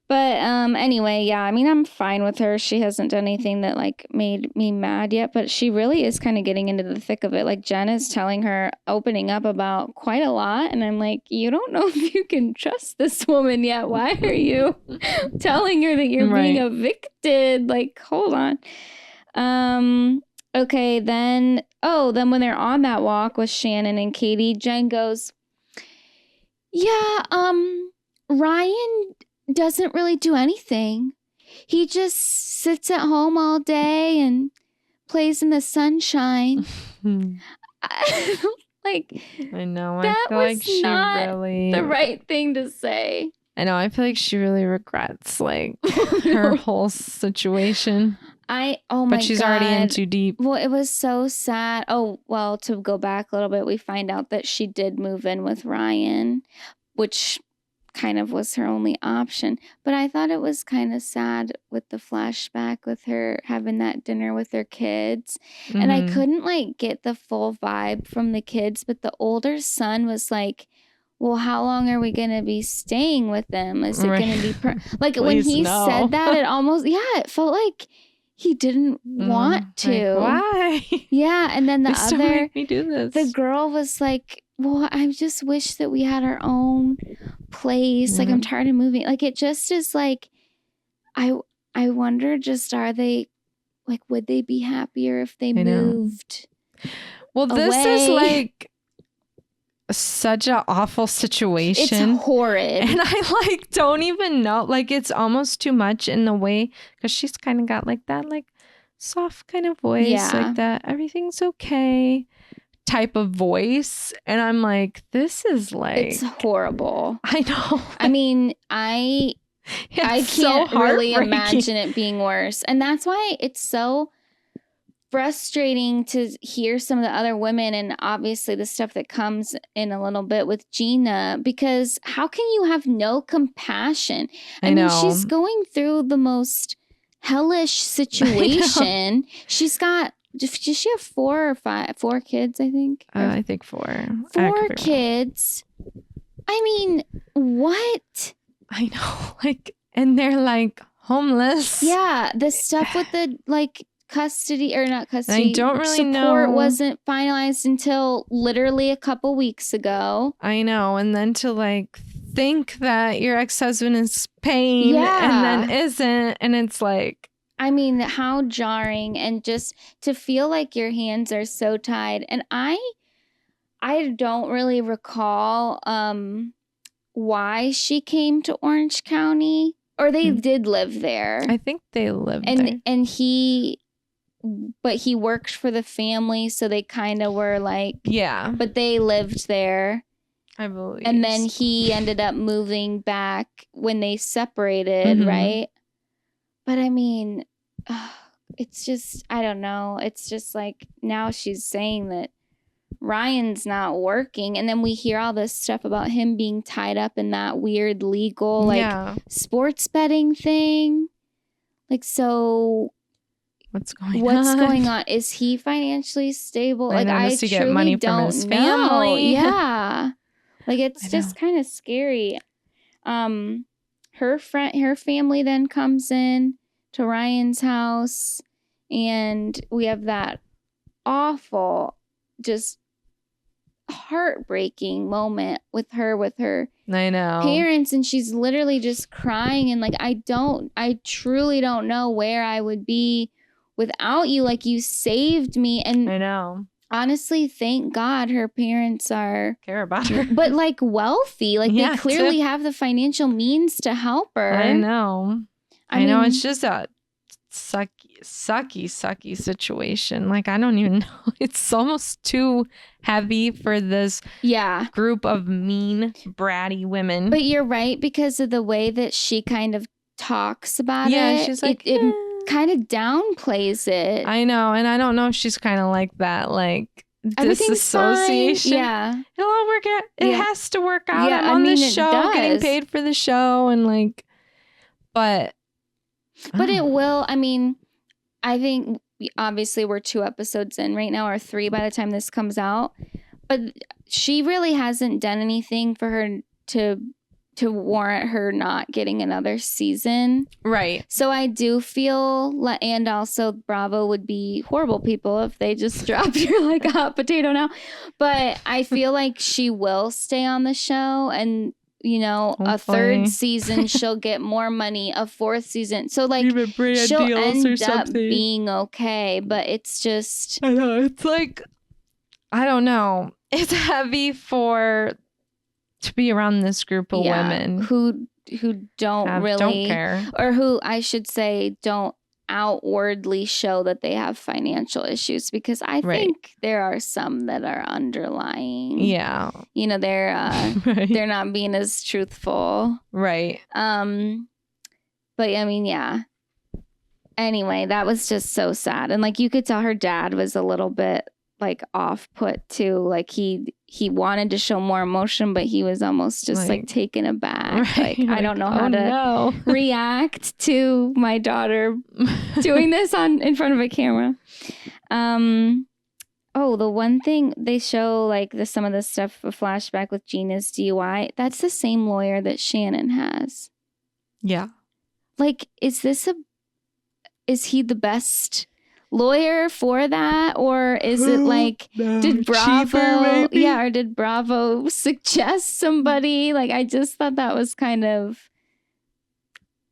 But anyway, yeah, I mean, I'm fine with her. She hasn't done anything that like made me mad yet, but she really is kind of getting into the thick of it. Like, Jenn is telling her, opening up about quite a lot. And I'm like, you don't know if you can trust this woman yet. Why are you telling her that you're being evicted? Like, hold on. Okay, then when they're on that walk with Shannon and Katie, Jenn goes, yeah, Ryan doesn't really do anything. He just sits at home all day and plays in the sunshine. Like, I know. That I feel was like she not really... the right thing to say. I know. I feel like she really regrets like her whole situation. Oh my God. But she's already in too deep. Well, it was so sad. Oh, well, to go back a little bit, we find out that she did move in with Ryan, which kind of was her only option. But I thought it was kind of sad with the flashback with her having that dinner with her kids. Mm-hmm. And I couldn't like get the full vibe from the kids, but the older son was like, well, how long are we going to be staying with them? Is it going to be like when he said that, it felt like he didn't want to. Like, why? Yeah. And then Please don't make me do this. The girl was like, well, I just wish that we had our own place. Mm-hmm. Like, I'm tired of moving. Like, it just is like, I wonder, just are they, like, would they be happier if they moved? Well, this is like such an awful situation. It's horrid. And I like don't even know. Like, it's almost too much in the way, because she's kind of got like that, like, soft kind of voice, like that everything's okay type of voice, and I'm like, this is like, it's horrible. I know. I mean, I can't really imagine it being worse, and that's why it's so frustrating to hear some of the other women, and obviously the stuff that comes in a little bit with Gina, because how can you have no compassion? I mean, she's going through the most hellish situation. She's got, does she have 4 or 5? 4 kids, I think. I think 4. 4 kids. I mean, what? I know, like, and they're like homeless. Yeah, the stuff with the like custody or not custody. I don't really support know. Wasn't finalized until literally a couple weeks ago. I know. And then to like think that your ex-husband is paying and then isn't. And it's like, I mean, how jarring, and just to feel like your hands are so tied. And I don't really recall why she came to Orange County, or they did live there. I think they lived there. And he worked for the family, so they kind of were like, yeah, but they lived there, I believe. and then he ended up moving back when they separated, right? But I mean, it's just, I don't know. It's just like, now she's saying that Ryan's not working, and then we hear all this stuff about him being tied up in that weird legal like sports betting thing. Like, so what's going on? Is he financially stable? Like, I truly get money from his family. Yeah, like it's just kind of scary. Her family then comes in to Ryan's house, and we have that awful, just heartbreaking moment with her parents, and she's literally just crying, and like, I truly don't know where I would be without you. Like, you saved me. And I know, honestly, thank God her parents care about her, but like wealthy, like they clearly have the financial means to help her. I know. I know, it's just a sucky situation. Like, I don't even know. It's almost too heavy for this group of mean, bratty women. But you're right, because of the way that she kind of talks about it. Yeah, she's like, it kind of downplays it. I know, and I don't know if she's kind of like that, like, disassociation. Fine. Yeah, it'll all work out. It has to work out. I'm on the show, getting paid for the show, and like, but it will. I mean, I think obviously we're 2 episodes in right now, or 3 by the time this comes out. But she really hasn't done anything for her to warrant her not getting another season. Right. So I do feel and also Bravo would be horrible people if they just dropped her like a hot potato now. But I feel like she will stay on the show, and you know, hopefully. A 3rd season, she'll get more money. A 4th season, so like she'll end up being okay. But it's just, I know, it's like, I don't know. It's heavy to be around this group of women who don't care, or who, I should say, don't outwardly show that they have financial issues, because I think there are some that are underlying. Yeah. You know, they're not being as truthful. Right. But I mean, yeah. Anyway, that was just so sad. And like, you could tell her dad was a little bit like off put too. Like he wanted to show more emotion, but he was almost just like taken aback. Like, I don't know how to react to my daughter doing this in front of a camera. The one thing they show, like some of the stuff, a flashback with Gina's DUI, that's the same lawyer that Shannon has. Yeah. Like, is he the best lawyer for that, or is it like, did Bravo or did Bravo suggest somebody? Like, I just thought that was kind of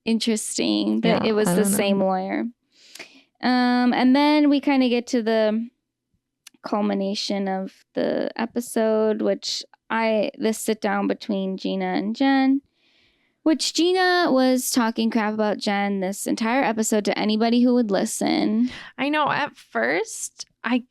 interesting that it was the same lawyer. And then we kind of get to the culmination of the episode, which this sit down between Gina and Jenn. Which Gina was talking crap about Jenn this entire episode to anybody who would listen. I know, at first, I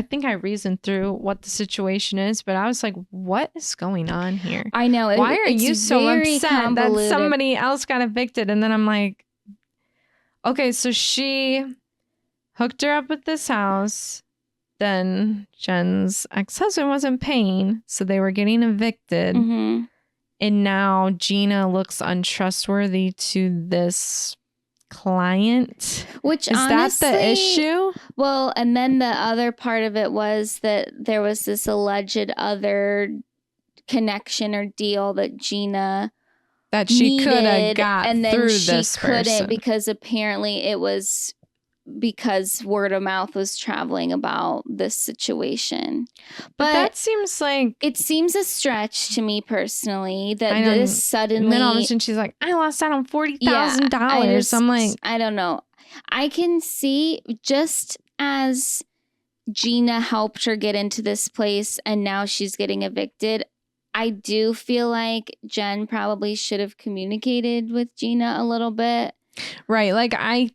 think I reasoned through what the situation is, but I was like, what is going on here? I know. Why are you so upset that somebody else got evicted? And then I'm like, okay, so she hooked her up with this house. Then Jenn's ex-husband wasn't paying, so they were getting evicted. Mm-hmm. And now Gina looks untrustworthy to this client. Which, is honestly, that the issue? Well, and then the other part of it was that there was this alleged other connection or deal that Gina she could have got and then through she this couldn't person, because apparently it was because word of mouth was traveling about this situation. But that seems like... It seems a stretch to me personally that this suddenly... And then all of a sudden she's like, I lost out on $40,000. I'm like... I don't know. I can see, just as Gina helped her get into this place and now she's getting evicted, I do feel like Jenn probably should have communicated with Gina a little bit. Right. Like I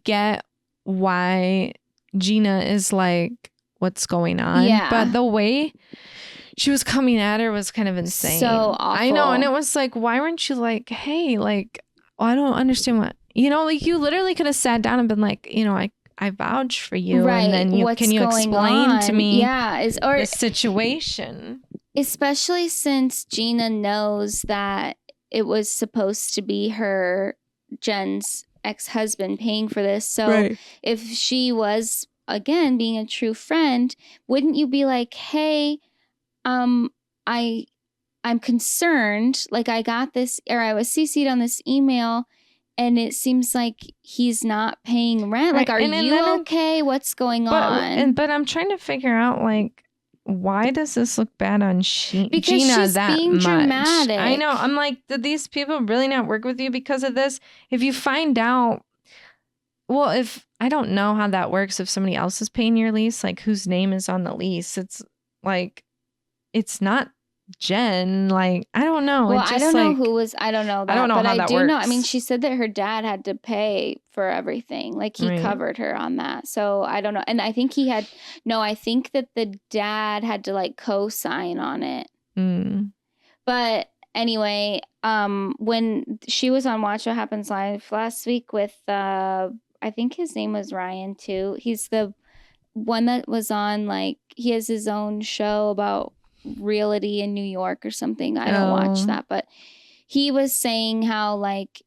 get why Gina is like, what's going on? Yeah. But the way she was coming at her was kind of insane. So awful. I know. And it was like, why weren't you like, hey, like, I don't understand what, like you literally could have sat down and been like, I vouch for you. Right. And then can you explain to me the situation? Especially since Gina knows that it was supposed to be Jenn's ex-husband paying for this. So if she was, again, being a true friend, wouldn't you be like, hey, I'm concerned, like I got this, or I was CC'd on this email and it seems like he's not paying rent. Like, are you okay? What's going on? But I'm trying to figure out, like, why does this look bad on Gina she's that being much? Dramatic. I know. I'm like, did these people really not work with you because of this? If you find out, well, if I don't know how that works, if somebody else is paying your lease, like whose name is on the lease, it's like, it's not Jenn. Like, I don't know. Well, I don't know who was. I don't know that. I don't know but how I that do works. know. I mean, she said that her dad had to pay for everything. Like he covered her on that. So I don't know. And I think I think that the dad had to like co-sign on it. But anyway, when she was on Watch What Happens Live last week with, I think his name was Ryan too. He's the one that was on, like, he has his own show about realty in New York or something. I don't watch that, but he was saying how, like,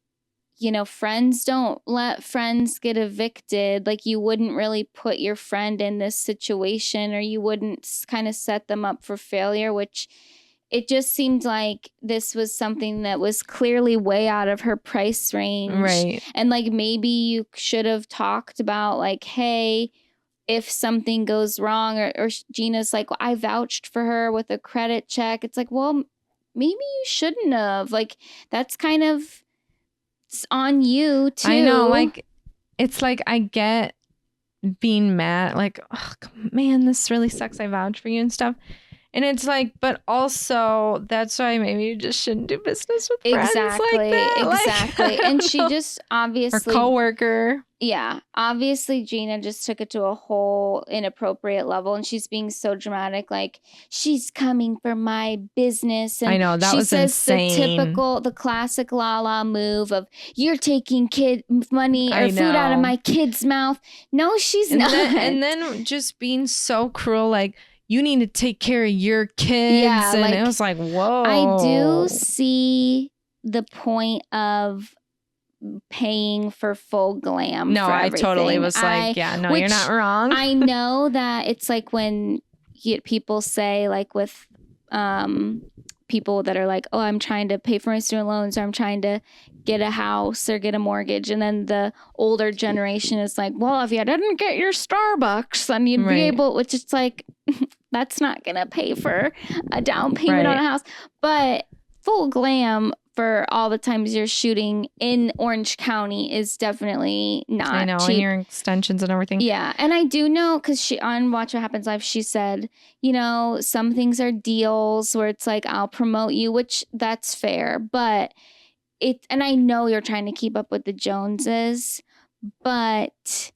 friends don't let friends get evicted. Like, you wouldn't really put your friend in this situation, or you wouldn't kind of set them up for failure, which it just seemed like this was something that was clearly way out of her price range. Right. And like, maybe you should have talked about like, hey, if something goes wrong, or Gina's like, well, I vouched for her with a credit check. It's like, well, maybe you shouldn't have. Like, that's kind of on you too. I know, like, it's like, I get being mad, like, oh, man, this really sucks. I vouched for you and stuff. And it's like, but also that's why maybe you just shouldn't do business with friends like that. Exactly. And she just obviously... Her coworker. Yeah. Obviously, Gina just took it to a whole inappropriate level, and she's being so dramatic. Like, she's coming for my business. And I know, that was insane. The classic Lala move of, you're taking kid money or food out of my kid's mouth. No, she's not. And then just being so cruel, like, you need to take care of your kids. Yeah, and like, it was like, whoa. I do see the point of paying for full glam. No, I totally was like, yeah, no, you're not wrong. I know that it's like when people say, like, with people that are like, oh, I'm trying to pay for my student loans, or I'm trying to get a house or get a mortgage. And then the older generation is like, well, if you didn't get your Starbucks, then you'd be able, which it's like, that's not going to pay for a down payment on a house. But full glam for all the times you're shooting in Orange County is definitely not cheap. I know, and your extensions and everything. Yeah, and I do know, because she, on Watch What Happens Live, she said, some things are deals where it's like, I'll promote you, which that's fair. But and I know you're trying to keep up with the Joneses, but...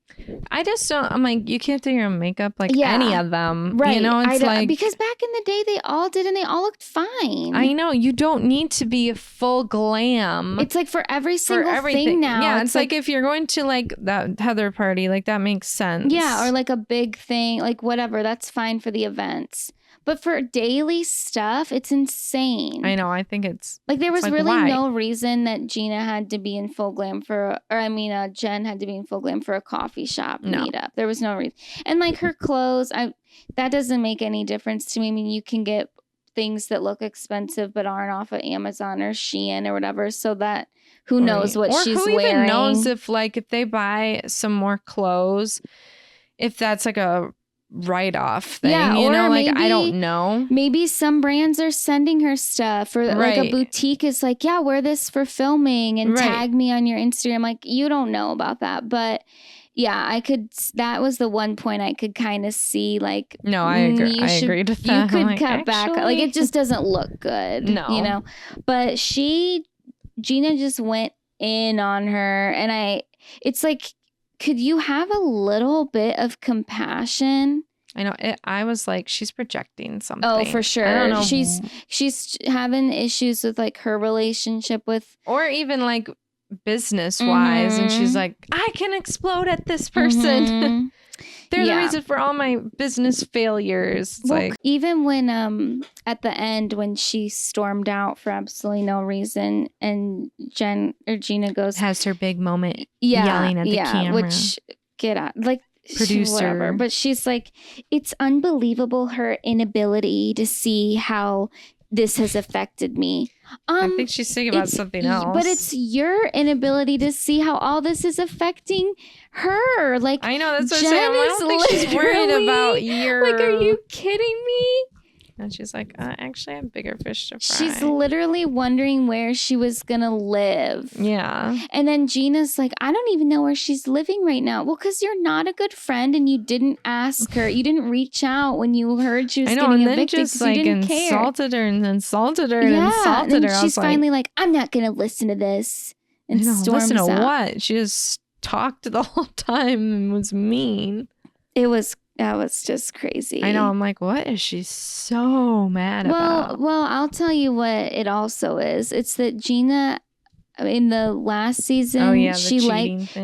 I just don't, I'm like, you can't do your own makeup like any of them. Right. It's like... Because back in the day, they all did, and they all looked fine. I know. You don't need to be a full glam. It's like for every single thing now. Yeah, it's like if you're going to like that Heather party, like that makes sense. Yeah, or like a big thing, like whatever, that's fine for the events. But for daily stuff, it's insane. I know. I think it's... Like, there was really no reason that Gina had to be in full glam Jenn had to be in full glam for a coffee shop meetup. There was no reason. And, like, her clothes, that doesn't make any difference to me. I mean, you can get things that look expensive but aren't off of Amazon or Shein or whatever, so that who knows what she's wearing. Or who even knows if they buy some more clothes, if that's like a write-off thing, maybe, I don't know. Maybe some brands are sending her stuff, or like a boutique is like, yeah, wear this for filming and tag me on your Instagram. Like, you don't know about that, but yeah, that was the one point I could kind of see, like, no, I agree. I agreed with that. You could cut back. Like, it just doesn't look good, but Gina just went in on her, and it's like, could you have a little bit of compassion? I know. I was like, she's projecting something. Oh, for sure. I don't know. She's having issues with like her relationship with, or even like business wise, and she's like, I can explode at this person. They're the reason for all my business failures. It's like, even when at the end when she stormed out for absolutely no reason, and Gina has her big moment, yelling at the camera, which get out, like, producer, whatever. But she's like, it's unbelievable her inability to see how this has affected me. I think she's thinking about something else. But it's your inability to see how all this is affecting her. Like, I know, that's what I'm saying. I don't think she's worried about your... Like, are you kidding me? And she's like, actually, I have bigger fish to fry. She's literally wondering where she was going to live. Yeah. And then Gina's like, I don't even know where she's living right now. Well, because you're not a good friend and you didn't ask her. You didn't reach out when you heard she was getting evicted. Just like insulted her and insulted her and insulted her. She's finally like, I'm not going to listen to this. And storms out. Listen to what? She just talked the whole time and was mean. That was just crazy. I know. I'm like, what is she so mad about? Well, I'll tell you what it also is. It's that Gina, in the last season,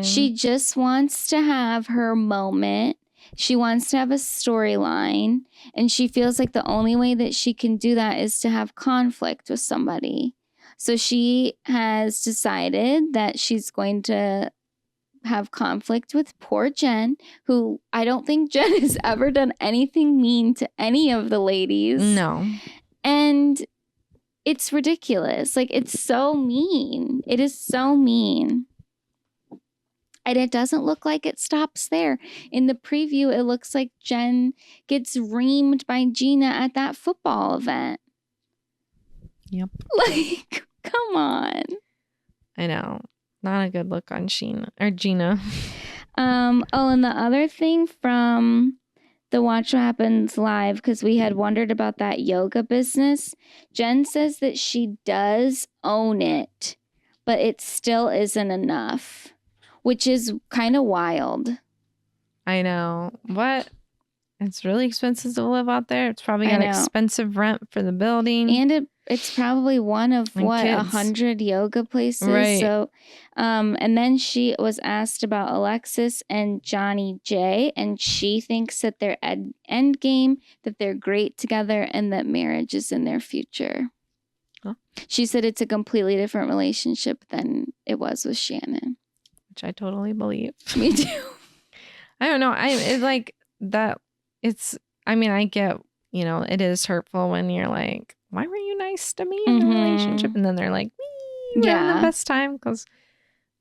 she just wants to have her moment. She wants to have a storyline, and she feels like the only way that she can do that is to have conflict with somebody. So she has decided that she's going to have conflict with poor Jenn, who I don't think Jenn has ever done anything mean to any of the ladies. No. And it's ridiculous. Like, it's so mean. It is so mean. And it doesn't look like it stops there. In the preview, it looks like Jenn gets reamed by Gina at that football event. Yep. Like, come on. I know. Not a good look on Gina. And the other thing from the Watch What Happens Live, because we had wondered about that yoga business, Jenn says that she does own it, but it still isn't enough, which is kind of wild. I know. What? It's really expensive to live out there. It's probably got expensive rent for the building. And it's probably one of 100 yoga places. Right. So, and then she was asked about Alexis and Johnny J, and she thinks that they're end game, that they're great together, and that marriage is in their future. Huh? She said it's a completely different relationship than it was with Shannon. Which I totally believe. Me too. I don't know. It's like that. I get, it is hurtful when you're like, why were you nice to me in the relationship? And then they're like, we're having the best time because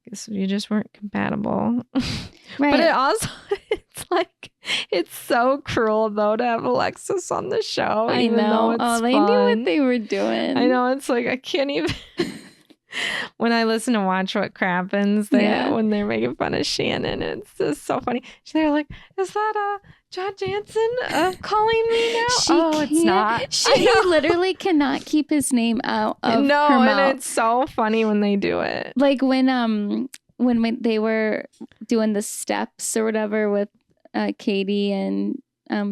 I guess you just weren't compatible. Right. But it also, it's so cruel though to have Alexis on the show. I know. They knew what they were doing. I know. It's like, I can't even. When I listen to Watch What Crappens, when they're making fun of Shannon, it's just so funny. They're like, is that John Jansen calling me now? It's not. She literally cannot keep his name out of her mouth. And it's so funny when they do it. Like when they were doing the steps or whatever with Katie and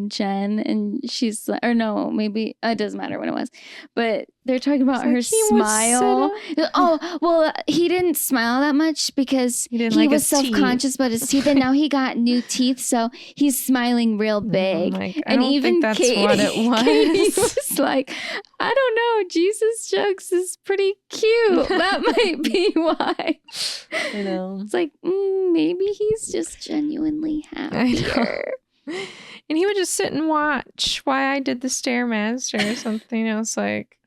Jenn, and she's like, or no, maybe it doesn't matter when it was, but they're talking about her smile. Oh, well, he didn't smile that much because he was self-conscious about his teeth, and now he got new teeth, so he's smiling real big. And even that's what it was. Katie was like, I don't know, Jesus Jugs is pretty cute. That might be why. I know. It's like, maybe he's just genuinely happier. And he would just sit and watch why I did the Stairmaster or something. I was like,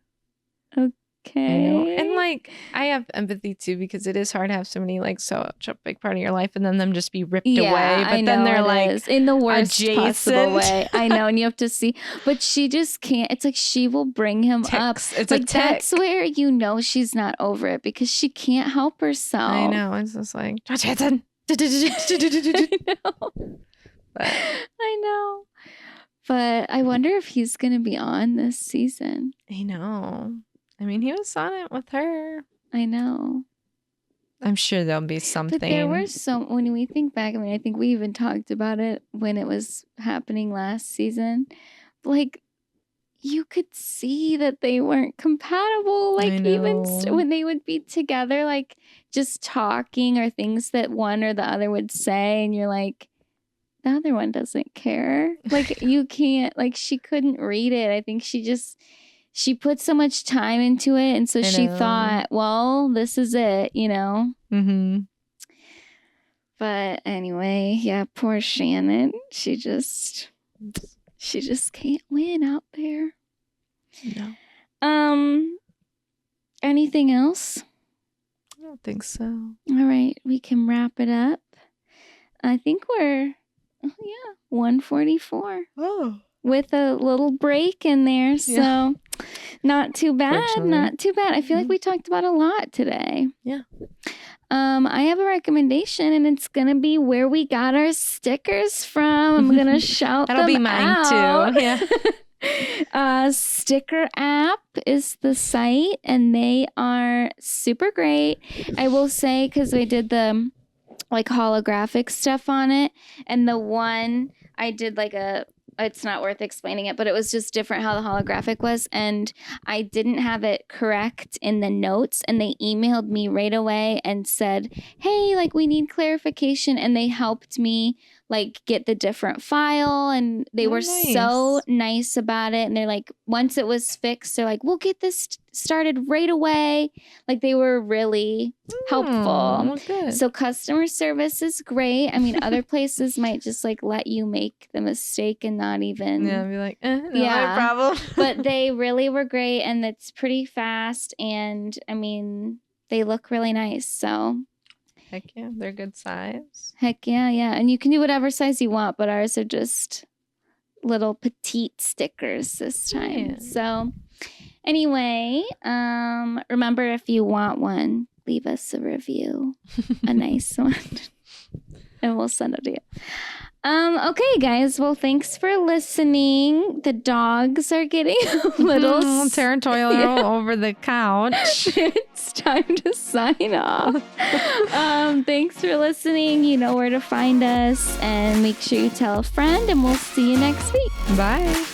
okay. And like, I have empathy too, because it is hard to have somebody like such a big part of your life and then them just be ripped away. But then they're like in the worst adjacent. possible way. I know, and you have to see, but she just can't. It's like she will bring him up. It's like a tick. That's where you know she's not over it, because she can't help herself. I know. It's just like Jansen. I know. But I wonder if he's gonna be on this season. I know. I mean, he was on it with her. I know. I'm sure there'll be something. But there were when we think back, I mean, I think we even talked about it when it was happening last season. Like, you could see that they weren't compatible. Like, even when they would be together, like, just talking or things that one or the other would say, and you're like, the other one doesn't care. Like, you can't, like, she couldn't read it. I think she put so much time into it, and so she thought, well, this is it, you know? Mm-hmm. But anyway, yeah, poor Shannon. She just can't win out there. No. Anything else? I don't think so. All right, we can wrap it up. I think we're 144. Oh. With a little break in there, so not too bad. Not too bad. I feel like we talked about a lot today. Yeah. I have a recommendation, and it's gonna be where we got our stickers from. I'm gonna shout That'll them be mine out. too. Yeah. Sticker app is the site, and they are super great. I will say, because we did the like holographic stuff on it, and the one I did like it's not worth explaining it, but it was just different how the holographic was, and I didn't have it correct in the notes, and they emailed me right away and said, hey, like, we need clarification, and they helped me like get the different file, and they were so nice about it, and they're like, once it was fixed, they're like, we'll get this started right away. Like, they were really helpful. Well, good. So customer service is great. I mean, other places might just like let you make the mistake and not even be like, no problem. But they really were great, and it's pretty fast, and I mean, they look really nice. So heck yeah, they're good size. Heck yeah. And you can do whatever size you want, but ours are just little petite stickers this time. Yeah. So anyway, remember, if you want one, leave us a review, a nice one, and we'll send it to you. Okay, guys. Well, thanks for listening. The dogs are getting a little territorial over the couch. It's time to sign off. Thanks for listening. You know where to find us, and make sure you tell a friend, and we'll see you next week. Bye.